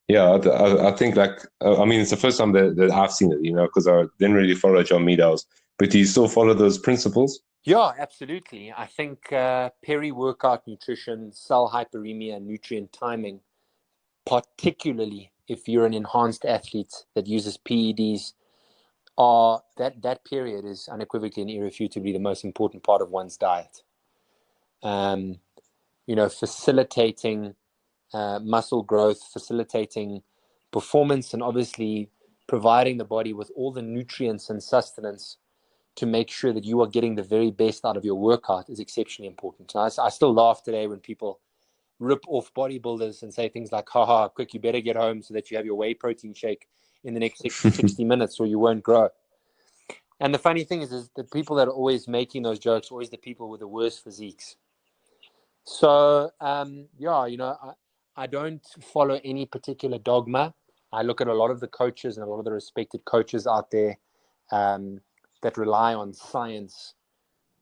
Yeah, I think I mean, it's the first time that I've seen it, because I didn't really follow John Meadows. But do you still follow those principles? Yeah, absolutely. I think peri-workout nutrition, cell hyperemia, and nutrient timing, particularly if you're an enhanced athlete that uses PEDs, that period is unequivocally and irrefutably the most important part of one's diet. Facilitating muscle growth, facilitating performance, and obviously providing the body with all the nutrients and sustenance to make sure that you are getting the very best out of your workout is exceptionally important. I still laugh today when people rip off bodybuilders and say things like, haha, quick, you better get home so that you have your whey protein shake in the next 60 minutes or you won't grow. And the funny thing is the people that are always making those jokes are always the people with the worst physiques. So, I don't follow any particular dogma. I look at a lot of the coaches and a lot of the respected coaches out there that rely on science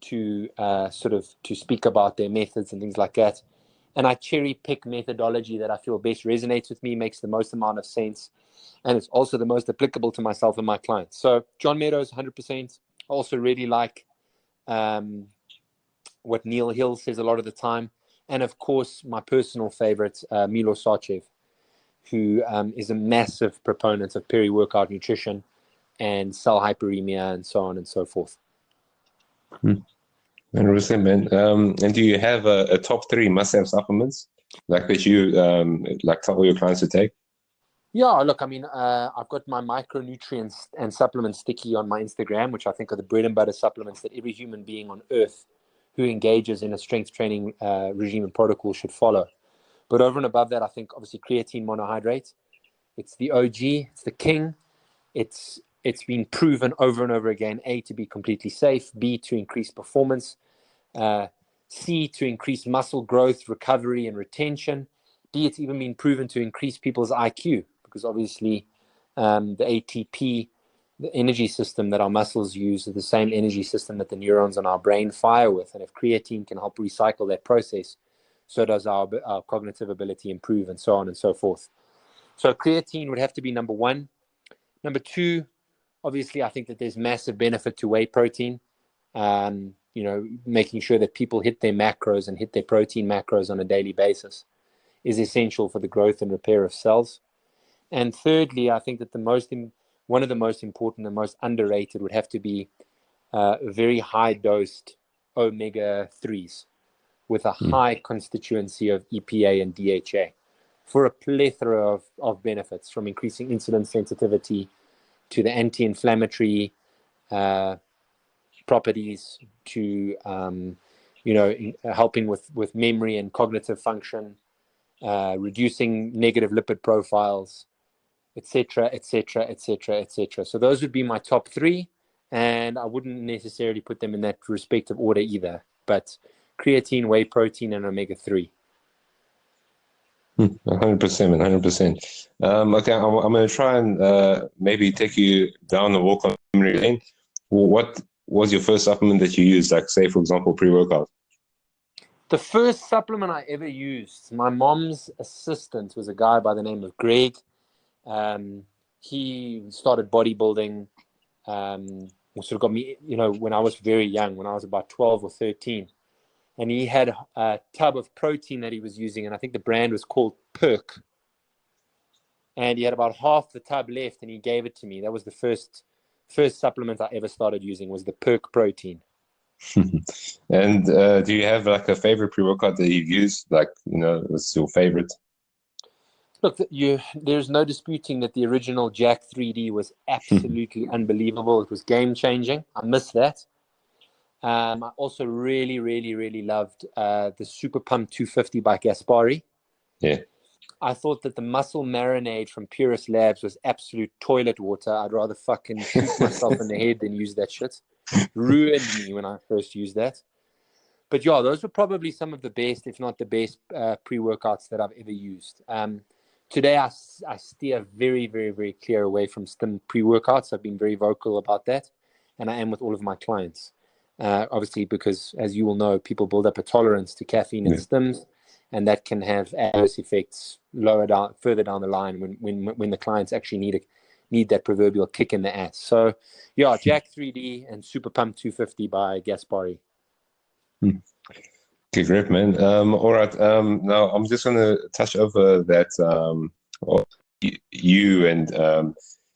to to speak about their methods and things like that. And I cherry pick methodology that I feel best resonates with me, makes the most amount of sense, and it's also the most applicable to myself and my clients. So John Meadows, 100%. I also really like what Neil Hill says a lot of the time. And of course, my personal favorite, Milo Sarchev, who is a massive proponent of peri-workout nutrition and cell hyperemia and so on and so forth. 100%, man. And do you have a top 3 must-have supplements that you tell all your clients to take? Yeah, look, I mean, I've got my micronutrients and supplements sticky on my Instagram, which I think are the bread and butter supplements that every human being on earth who engages in a strength training regime and protocol should follow. But over and above that, I think obviously creatine monohydrate. It's the OG, it's the king. It's been proven over and over again, A, to be completely safe, B, to increase performance, C, to increase muscle growth, recovery, and retention. D, it's even been proven to increase people's IQ, because obviously the ATP, the energy system that our muscles use, is the same energy system that the neurons in our brain fire with. And if creatine can help recycle that process, so does our cognitive ability improve, and so on and so forth. So creatine would have to be number 1. Number 2, obviously, I think that there's massive benefit to whey protein. Making sure that people hit their macros and hit their protein macros on a daily basis is essential for the growth and repair of cells. And thirdly, I think that one of the most important and most underrated would have to be very high dosed omega-3s with a high constituency of EPA and DHA for a plethora of benefits, from increasing insulin sensitivity to the anti-inflammatory properties to helping with memory and cognitive function, reducing negative lipid profiles, etc., etc., etc., etc. So those would be my top 3, and I wouldn't necessarily put them in that respective order either, but creatine, whey protein, and omega-3. 100%, 100%. Okay, I'm going to try and maybe take you down the walk on memory lane. What was your first supplement that you used, like, say, for example, pre-workout? The first supplement I ever used, my mom's assistant was a guy by the name of Greg. He started bodybuilding, which sort of got me, when I was very young, when I was about 12 or 13. And he had a tub of protein that he was using, and I think the brand was called Perk. And he had about half the tub left, and he gave it to me. That was the first supplement I ever started using, was the Perk protein. And do you have like a favorite pre-workout that you've used? Like, what's your favorite? Look, there's no disputing that the original Jack 3D was absolutely unbelievable. It was game-changing. I miss that. I also really, really, really loved the Super Pump 250 by Gaspari. Yeah. I thought that the muscle marinade from Purist Labs was absolute toilet water. I'd rather fucking shoot myself in the head than use that shit. Ruined me when I first used that. But yeah, those were probably some of the best, if not the best, pre-workouts that I've ever used. Today, I steer very, very, very clear away from stim pre-workouts. I've been very vocal about that, and I am with all of my clients. Obviously, because as you will know, people build up a tolerance to caffeine and stims, and that can have adverse effects further down the line when the clients actually need that proverbial kick in the ass. So, yeah, Jack 3D and Super Pump 250 by Gaspari. Okay, great, man. All right. Now I'm just going to touch over that. You and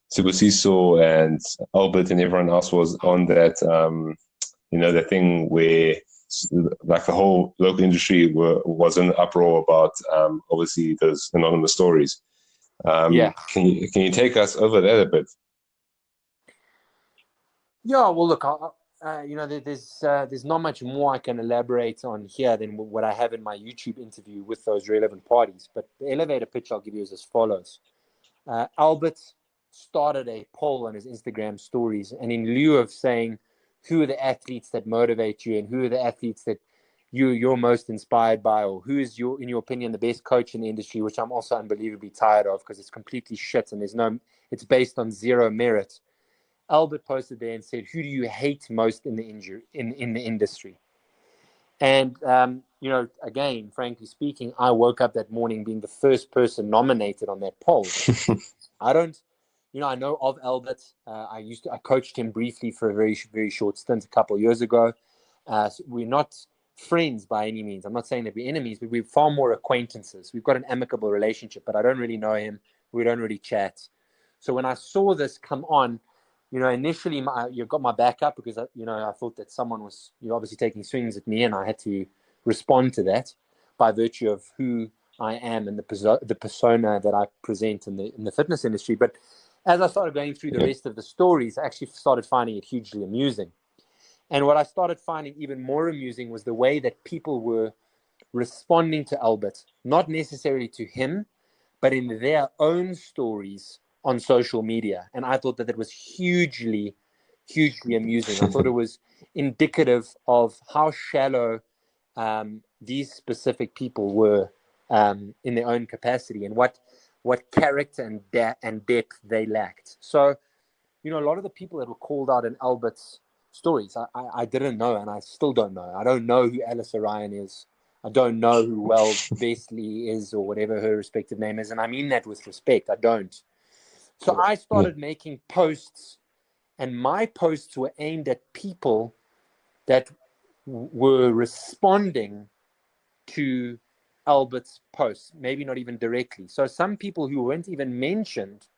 Super Ciso and Albert and everyone else was on that. The thing where like the whole local industry was in uproar about obviously those anonymous stories. Can you take us over that a bit? Yeah. Well, look, there's not much more I can elaborate on here than what I have in my YouTube interview with those relevant parties. But the elevator pitch I'll give you is as follows. Albert started a poll on his Instagram stories, and in lieu of saying who are the athletes that motivate you and who are the athletes that you're most inspired by, or who is in your opinion the best coach in the industry, which I'm also unbelievably tired of because it's completely shit and it's based on zero merit. Albert posted there and said, who do you hate most in the industry? And, again, frankly speaking, I woke up that morning being the first person nominated on that poll. I know of Albert. I coached him briefly for a very, very short stint a couple of years ago. So we're not friends by any means. I'm not saying that we're enemies, but we're far more acquaintances. We've got an amicable relationship, but I don't really know him. We don't really chat. So when I saw this come on, initially you got my back up because, I thought that someone was obviously taking swings at me, and I had to respond to that by virtue of who I am and the persona that I present in the fitness industry. But as I started going through the rest of the stories, I actually started finding it hugely amusing. And what I started finding even more amusing was the way that people were responding to Albert, not necessarily to him, but in their own stories on social media. And I thought that was hugely, hugely amusing. I thought it was indicative of how shallow these specific people were in their own capacity and what character and depth they lacked. So, a lot of the people that were called out in Albert's stories, I didn't know, and I still don't know. I don't know who Alice Orion is. I don't know who Well Besley is, or whatever her respective name is. And I mean that with respect. I don't. So I started making posts, and my posts were aimed at people that were responding to Albert's posts, maybe not even directly. So some people who weren't even mentioned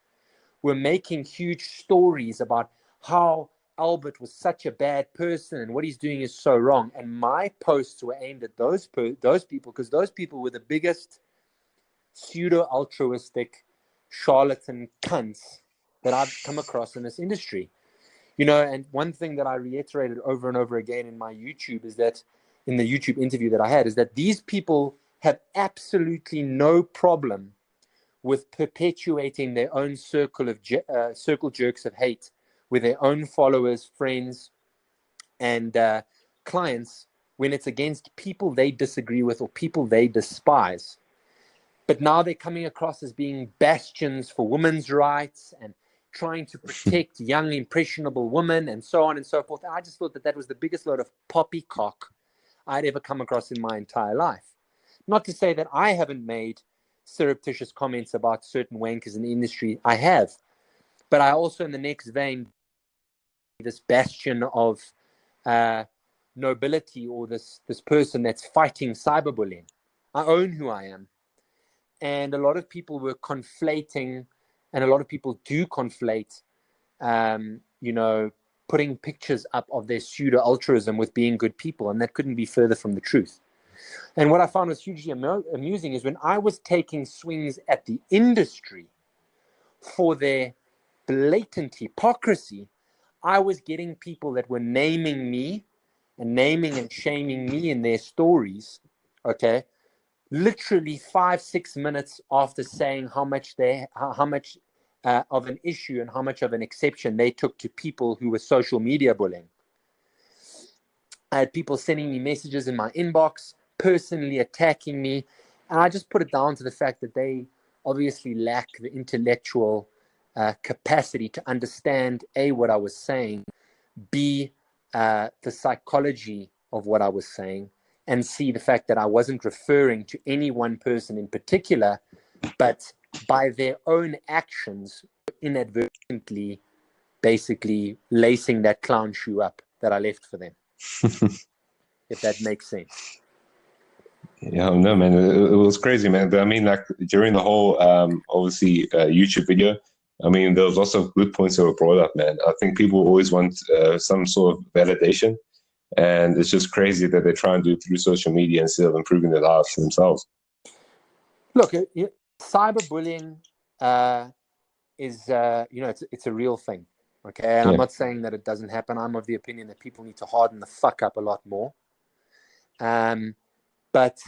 were making huge stories about how Albert was such a bad person and what he's doing is so wrong. And my posts were aimed at those people, because those people were the biggest pseudo-altruistic charlatan cunts that I've come across in this industry. And one thing that I reiterated over and over again in my YouTube is that, in the YouTube interview that I had, is that these people have absolutely no problem with perpetuating their own circle jerks of hate with their own followers, friends, and clients when it's against people they disagree with or people they despise. But now they're coming across as being bastions for women's rights and trying to protect young, impressionable women and so on and so forth. And I just thought that was the biggest load of poppycock I'd ever come across in my entire life. Not to say that I haven't made surreptitious comments about certain wankers in the industry. I have. But I also, in the next vein, this bastion of nobility, or this person that's fighting cyberbullying. I own who I am. And a lot of people were conflating, and a lot of people do conflate, putting pictures up of their pseudo-altruism with being good people, and that couldn't be further from the truth. And what I found was hugely amusing is when I was taking swings at the industry for their blatant hypocrisy, I was getting people that were naming me and naming and shaming me in their stories, okay, literally 5-6 minutes after saying how much of an issue and how much of an exception they took to people who were social media bullying. I had people sending me messages in my inbox, personally attacking me, and I just put it down to the fact that they obviously lack the intellectual capacity to understand, A, what I was saying, B, the psychology of what I was saying, and C, the fact that I wasn't referring to any one person in particular, but by their own actions, inadvertently, basically lacing that clown shoe up that I left for them. If that makes sense. Yeah, no, man, it was crazy, man. But I mean, like during the whole, obviously, YouTube video, I mean, there was lots of good points that were brought up, man. I think people always want some sort of validation, and it's just crazy that they try and do it through social media instead of improving their lives themselves. Look, cyberbullying is, it's a real thing, okay? And I'm not saying that it doesn't happen. I'm of the opinion that people need to harden the fuck up a lot more. But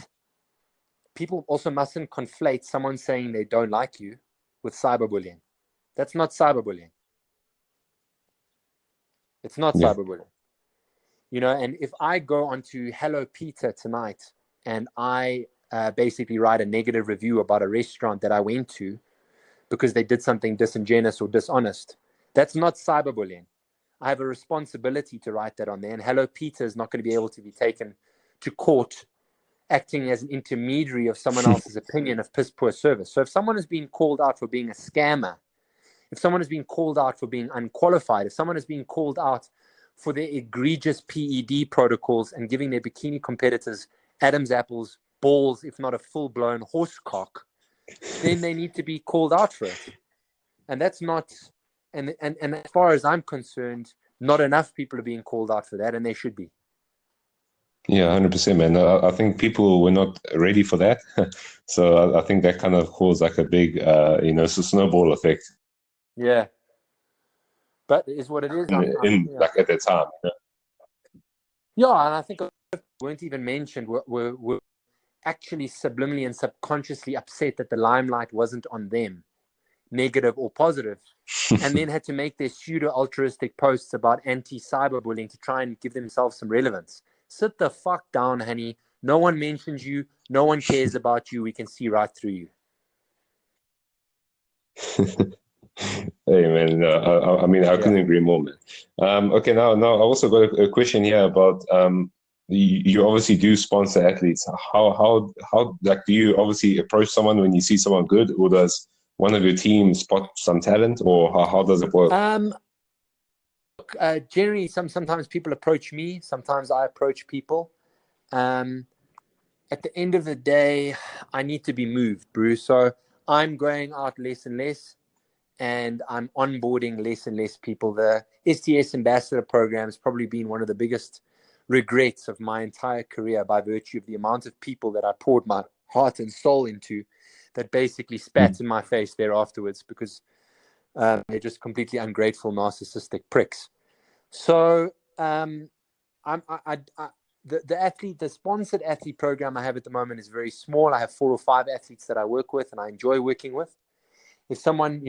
people also mustn't conflate someone saying they don't like you with cyberbullying. That's not cyberbullying. It's not cyberbullying. And if I go onto Hello Peter tonight and I basically write a negative review about a restaurant that I went to because they did something disingenuous or dishonest, that's not cyberbullying. I have a responsibility to write that on there, and Hello Peter is not going to be able to be taken to court acting as an intermediary of someone else's opinion of piss poor service. So if someone is being called out for being a scammer, if someone is being called out for being unqualified, if someone is being called out for their egregious PED protocols and giving their bikini competitors Adam's apples, balls, if not a full-blown horse cock, then they need to be called out for it. And that's not, and as far as I'm concerned, not enough people are being called out for that, and they should be. Yeah, 100%, man. I think people were not ready for that. So I think that kind of caused like a big, snowball effect. Yeah. But it is what it is. Like at that time. Yeah, and I think weren't even mentioned were actually subliminally and subconsciously upset that the limelight wasn't on them, negative or positive, and then had to make their pseudo-altruistic posts about anti-cyberbullying to try and give themselves some relevance. Sit the fuck down, honey. No one mentions you. No one cares about you. We can see right through you. Hey, man. I couldn't agree more, man. Okay, now I also got a question here about you obviously do sponsor athletes. How like do you obviously approach someone when you see someone good, or does one of your team spot some talent, or how does it work? Generally, sometimes people approach me. Sometimes I approach people. At the end of the day, I need to be moved, Bruce. So I'm going out less and less, and I'm onboarding less and less people. The STS Ambassador program has probably been one of the biggest regrets of my entire career by virtue of the amount of people that I poured my heart and soul into that basically spat in my face there afterwards because they're just completely ungrateful, narcissistic pricks. So the sponsored athlete program I have at the moment is very small. I have 4 or 5 athletes that I work with and I enjoy working with. If someone,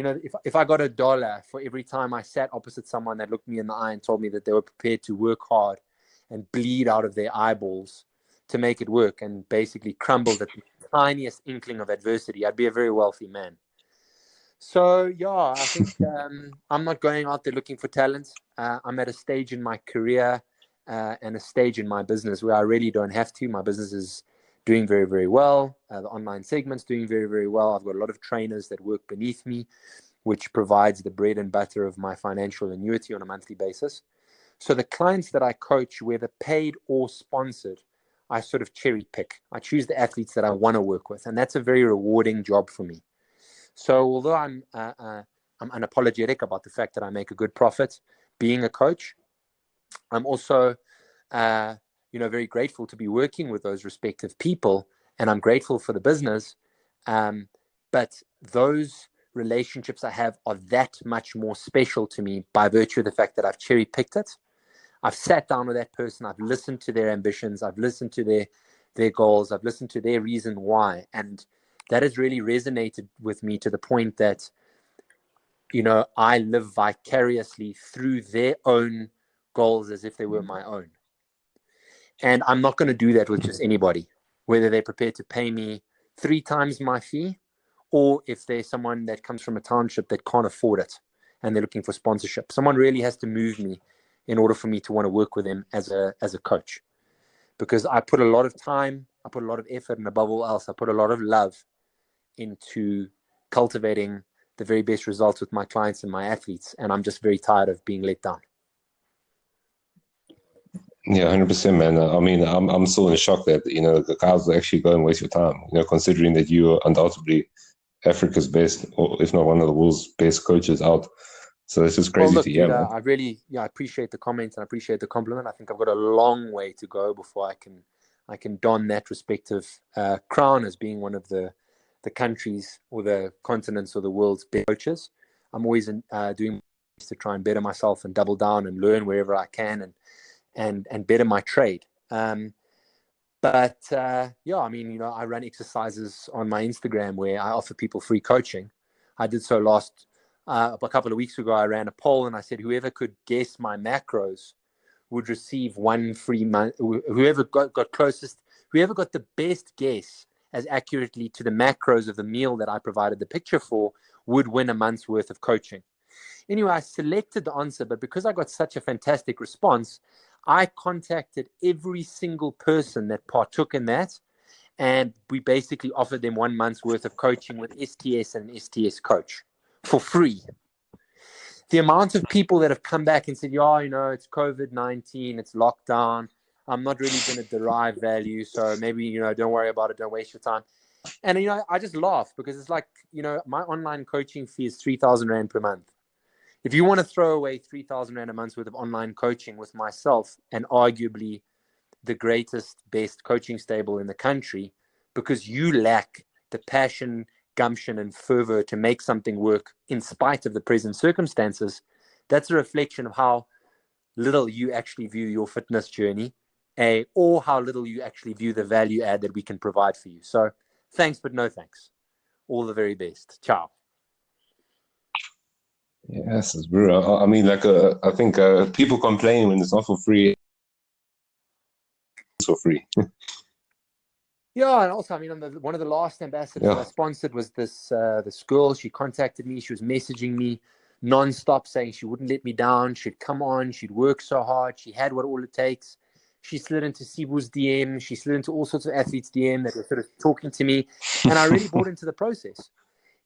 if I got $1 for every time I sat opposite someone that looked me in the eye and told me that they were prepared to work hard and bleed out of their eyeballs to make it work and basically crumbled at the tiniest inkling of adversity, I'd be a very wealthy man. So, yeah, I think I'm not going out there looking for talent. I'm at a stage in my career and a stage in my business where I really don't have to. My business is doing very, very well. The online segment's doing very, very well. I've got a lot of trainers that work beneath me, which provides the bread and butter of my financial annuity on a monthly basis. So the clients that I coach, whether paid or sponsored, I sort of cherry pick. I choose the athletes that I want to work with, and that's a very rewarding job for me. So although I'm unapologetic about the fact that I make a good profit being a coach, I'm also very grateful to be working with those respective people, and I'm grateful for the business. But those relationships I have are that much more special to me by virtue of the fact that I've cherry picked it. I've sat down with that person. I've listened to their ambitions. I've listened to their goals. I've listened to their reason why. And that has really resonated with me to the point that, I live vicariously through their own goals as if they were my own. And I'm not going to do that with just anybody, whether they're prepared to pay me 3 times my fee, or if there's someone that comes from a township that can't afford it and they're looking for sponsorship. Someone really has to move me in order for me to want to work with them as a coach, because I put a lot of time, I put a lot of effort, and above all else, I put a lot of love into cultivating the very best results with my clients and my athletes. And I'm just very tired of being let down. Yeah, 100%, man. I mean, I'm still in shock that, the guys actually go and waste your time, considering that you are undoubtedly Africa's best, or if not one of the world's best coaches out. So it's just crazy to hear, man. I really, I appreciate the comments and I appreciate the compliment. I think I've got a long way to go before I can don that respective crown as being one of the countries or the continents or the world's best coaches. I'm always doing my best to try and better myself and double down and learn wherever I can and better my trade. I run exercises on my Instagram where I offer people free coaching. I did so a couple of weeks ago. I ran a poll and I said, whoever could guess my macros would receive 1 free month. Whoever got closest, whoever got the best guess as accurately to the macros of the meal that I provided the picture for would win a month's worth of coaching. Anyway, I selected the answer, but because I got such a fantastic response, I contacted every single person that partook in that, and we basically offered them 1 month's worth of coaching with STS and STS coach for free. The amount of people that have come back and said, it's COVID-19, it's lockdown, I'm not really going to derive value, so maybe, don't worry about it, don't waste your time. And, I just laugh because it's like, my online coaching fee is 3,000 Rand per month. If you want to throw away 3,000 Rand a month's worth of online coaching with myself and arguably the greatest, best coaching stable in the country, because you lack the passion, gumption, and fervor to make something work in spite of the present circumstances, that's a reflection of how little you actually view your fitness journey, or how little you actually view the value add that we can provide for you. So thanks, but no thanks. All the very best. Ciao. Yes, it's brutal. I mean, I think people complain when it's not for free. It's for free. Yeah, and also, one of the last ambassadors that I sponsored was this girl. She contacted me. She was messaging me nonstop, saying she wouldn't let me down. She'd come on. She'd work so hard. She had all it takes. She slid into Sibu's DM. She slid into all sorts of athletes' DM that were sort of talking to me, and I really bought into the process.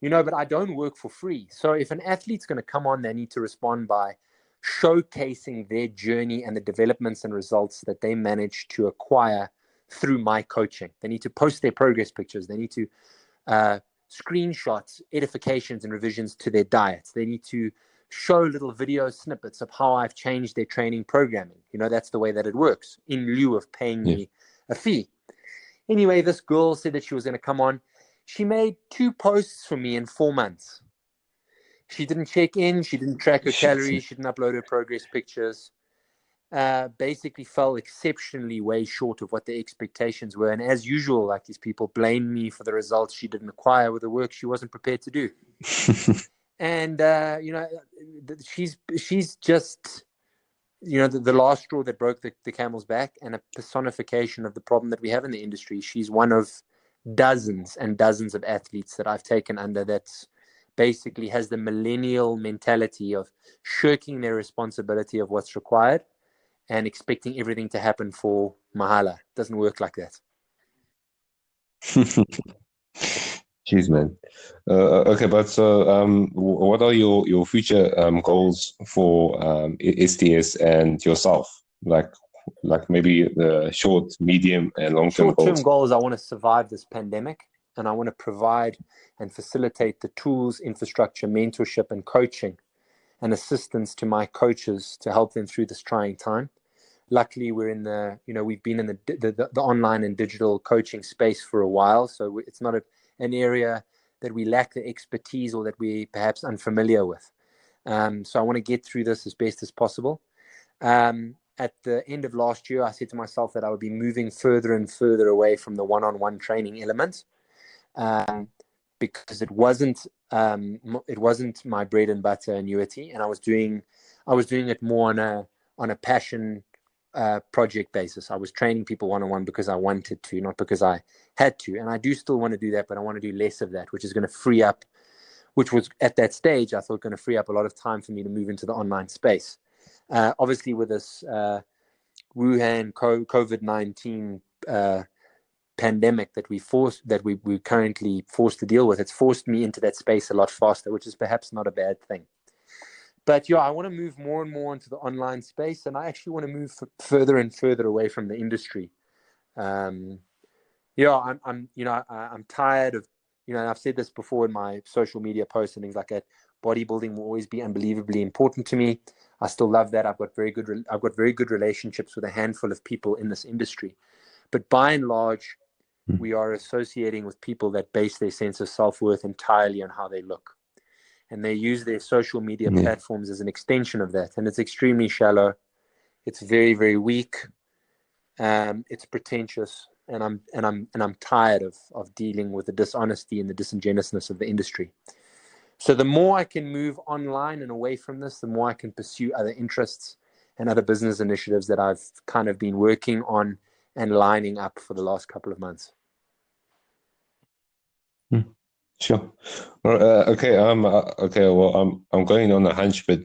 But I don't work for free. So if an athlete's going to come on, they need to respond by showcasing their journey and the developments and results that they managed to acquire through my coaching. They need to post their progress pictures. They need to screenshot edifications and revisions to their diets. They need to show little video snippets of how I've changed their training programming. That's the way that it works in lieu of paying me a fee. Anyway, this girl said that she was going to come on. She made 2 posts for me in 4 months. She didn't check in. She didn't track her calories. She didn't upload her progress pictures. Basically fell exceptionally way short of what the expectations were. And as usual, like these people blame me for the results she didn't acquire with the work she wasn't prepared to do. And, she's just, the last straw that broke the camel's back, and a personification of the problem that we have in the industry. She's one of dozens and dozens of athletes that I've taken under that's basically has the millennial mentality of shirking their responsibility of what's required and expecting everything to happen for mahala. It doesn't work like that. Jeez, man. Okay, but so what are your future goals for STS and yourself? Like maybe the short, medium, and long-term Short-term goals. goals, I want to survive this pandemic, and I want to provide and facilitate the tools, infrastructure, mentorship, and coaching and assistance to my coaches to help them through this trying time. Luckily, we're in we've been in the online and digital coaching space for a while, so it's not an area that we lack the expertise or that we're perhaps unfamiliar with. So I want to get through this as best as possible. At the end of last year, I said to myself that I would be moving further and further away from the one-on-one training element, because it wasn't my bread and butter annuity, and I was doing it more on a passion project basis. I was training people one-on-one because I wanted to, not because I had to. And I do still want to do that, but I want to do less of that, which is going to free up, which was at that stage, I thought going to free up a lot of time for me to move into the online space. Obviously with this Wuhan COVID-19 pandemic that we're currently forced to deal with, it's forced me into that space a lot faster, which is perhaps not a bad thing. But yeah, I want to move more and more into the online space, and I actually want to move further and further away from the industry. I'm tired of, and I've said this before in my social media posts and things like that. Bodybuilding will always be unbelievably important to me. I still love that. I've got very good relationships with a handful of people in this industry, but by and large, we are associating with people that base their sense of self-worth entirely on how they look. And they use their social media platforms as an extension of that. And it's extremely shallow. It's very, very weak. It's pretentious. And I'm tired of dealing with the dishonesty and the disingenuousness of the industry. So the more I can move online and away from this, the more I can pursue other interests and other business initiatives that I've kind of been working on and lining up for the last couple of months. Sure. Okay. Well, I'm going on a hunch, but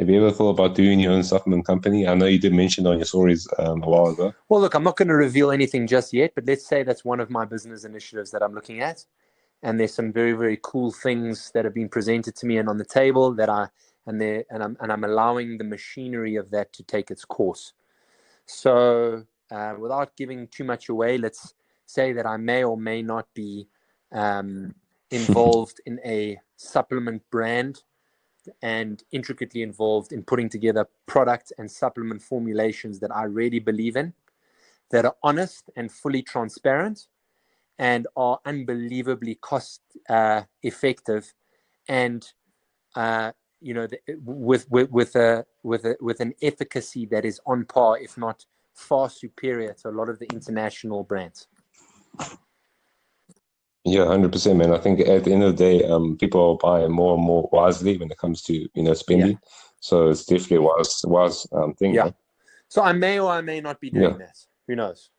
have you ever thought about doing your own supplement company? I know you did mention on your stories a while ago. Well, look, I'm not going to reveal anything just yet, but let's say that's one of my business initiatives that I'm looking at. And there's some very, very cool things that have been presented to me and on the table that I'm allowing the machinery of that to take its course. So without giving too much away, let's say that I may or may not be involved in a supplement brand and intricately involved in putting together product and supplement formulations that I really believe in, that are honest and fully transparent and are unbelievably cost effective, and with an efficacy that is on par, if not far superior to a lot of the international brands. Yeah, 100%, man. I think at the end of the day, people are buying more and more wisely when it comes to spending. Yeah. So it's definitely a wise thing. Yeah. Man. So I may or I may not be doing that. Who knows?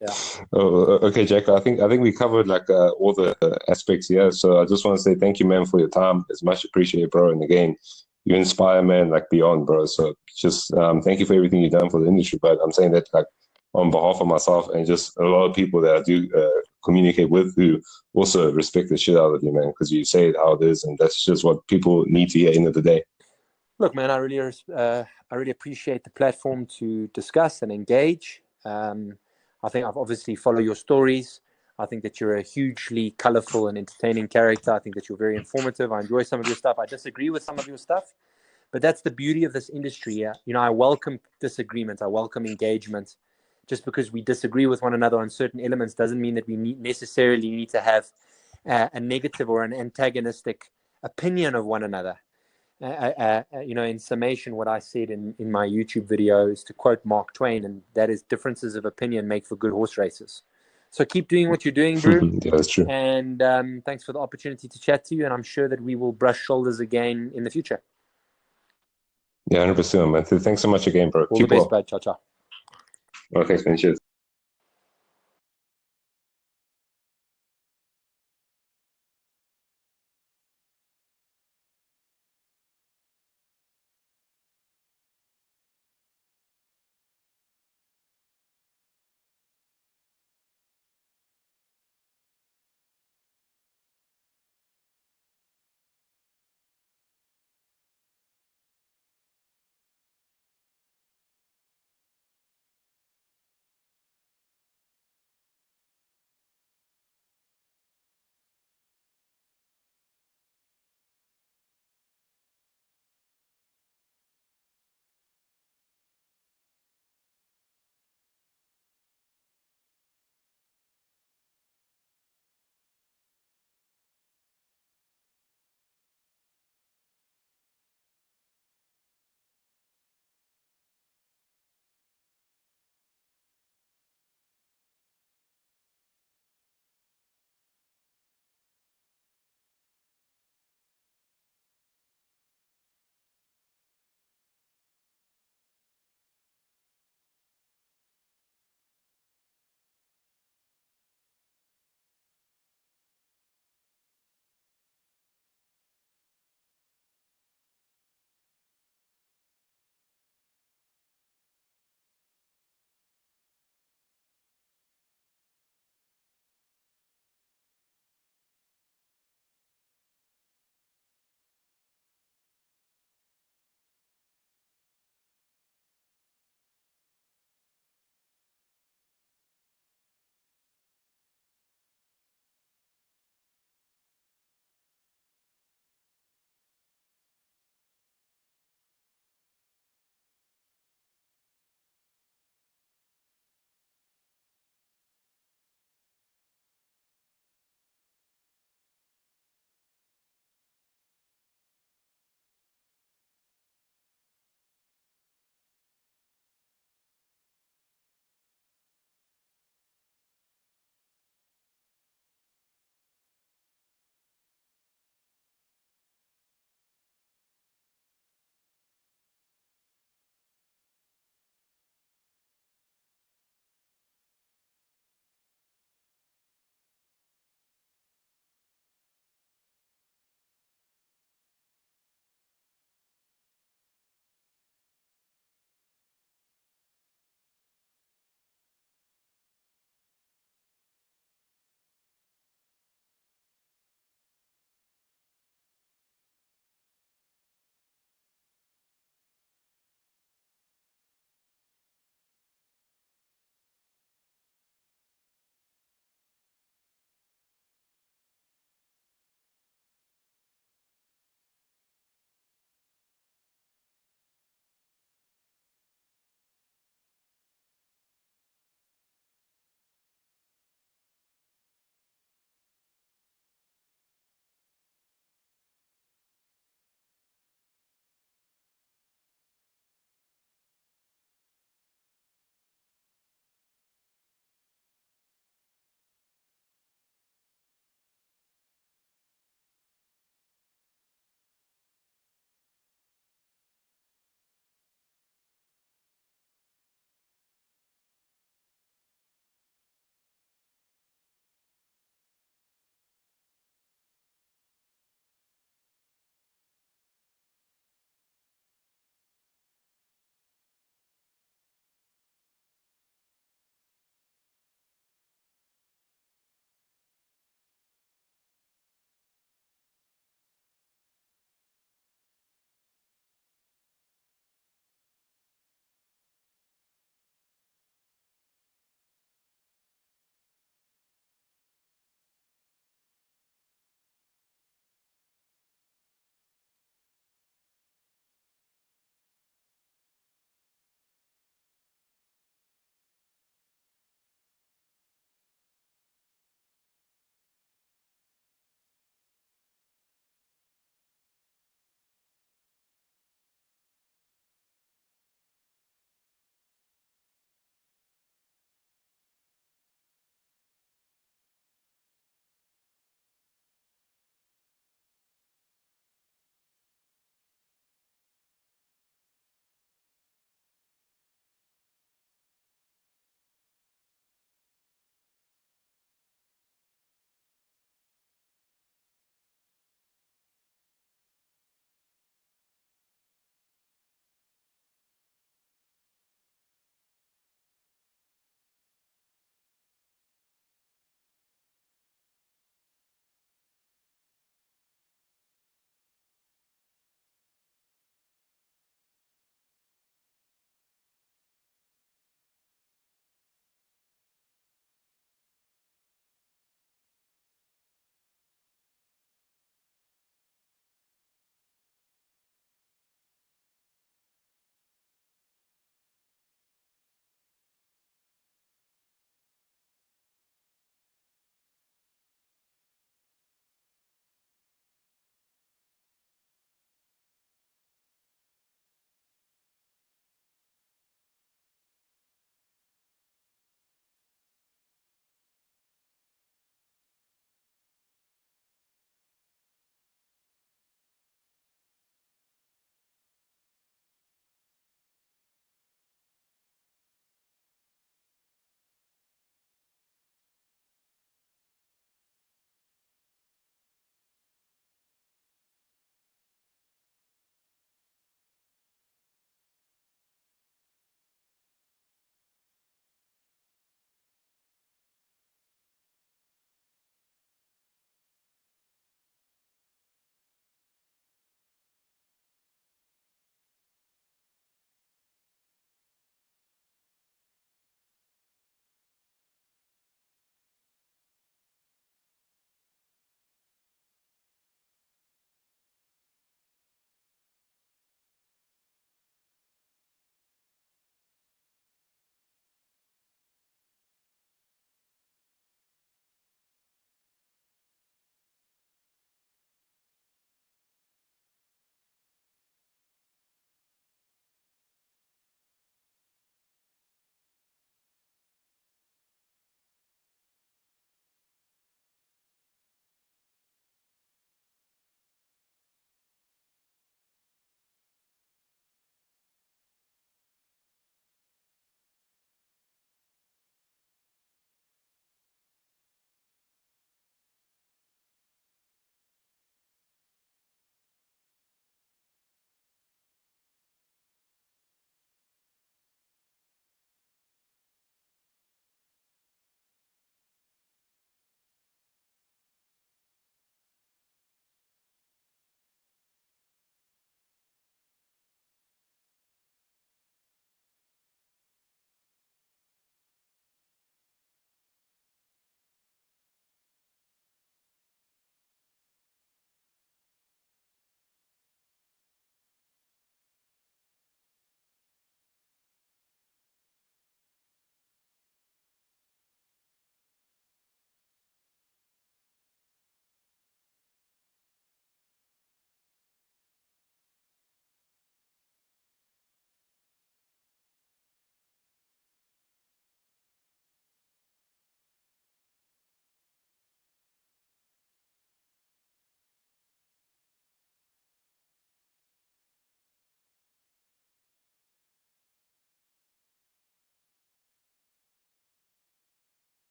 Yeah. Oh, okay, Jack. I think we covered like all the aspects here. So I just want to say thank you, man, for your time. It's much appreciated, bro. And again, you inspire, man, like beyond, bro. So just thank you for everything you've done for the industry. But I'm saying that like on behalf of myself and just a lot of people that I do communicate with who also respect the shit out of you, man, because you say it how it is, and that's just what people need to hear at the end of the day. Look, man, I really appreciate the platform to discuss and engage. I think I've obviously followed your stories. I think that you're a hugely colorful and entertaining character. I think that you're very informative. I enjoy some of your stuff. I disagree with some of your stuff, but that's the beauty of this industry. I welcome disagreement. I welcome engagement. Just because we disagree with one another on certain elements doesn't mean that we necessarily need to have a negative or an antagonistic opinion of one another. In summation, what I said in my YouTube video is to quote Mark Twain, and that is, differences of opinion make for good horse races. So keep doing what you're doing, Brew. Yeah, that's true. And thanks for the opportunity to chat to you, and I'm sure that we will brush shoulders again in the future. Yeah, 100%, man. Thanks so much again, bro. All the best, bud. Ciao, ciao. Oh, thanks, man. Cheers.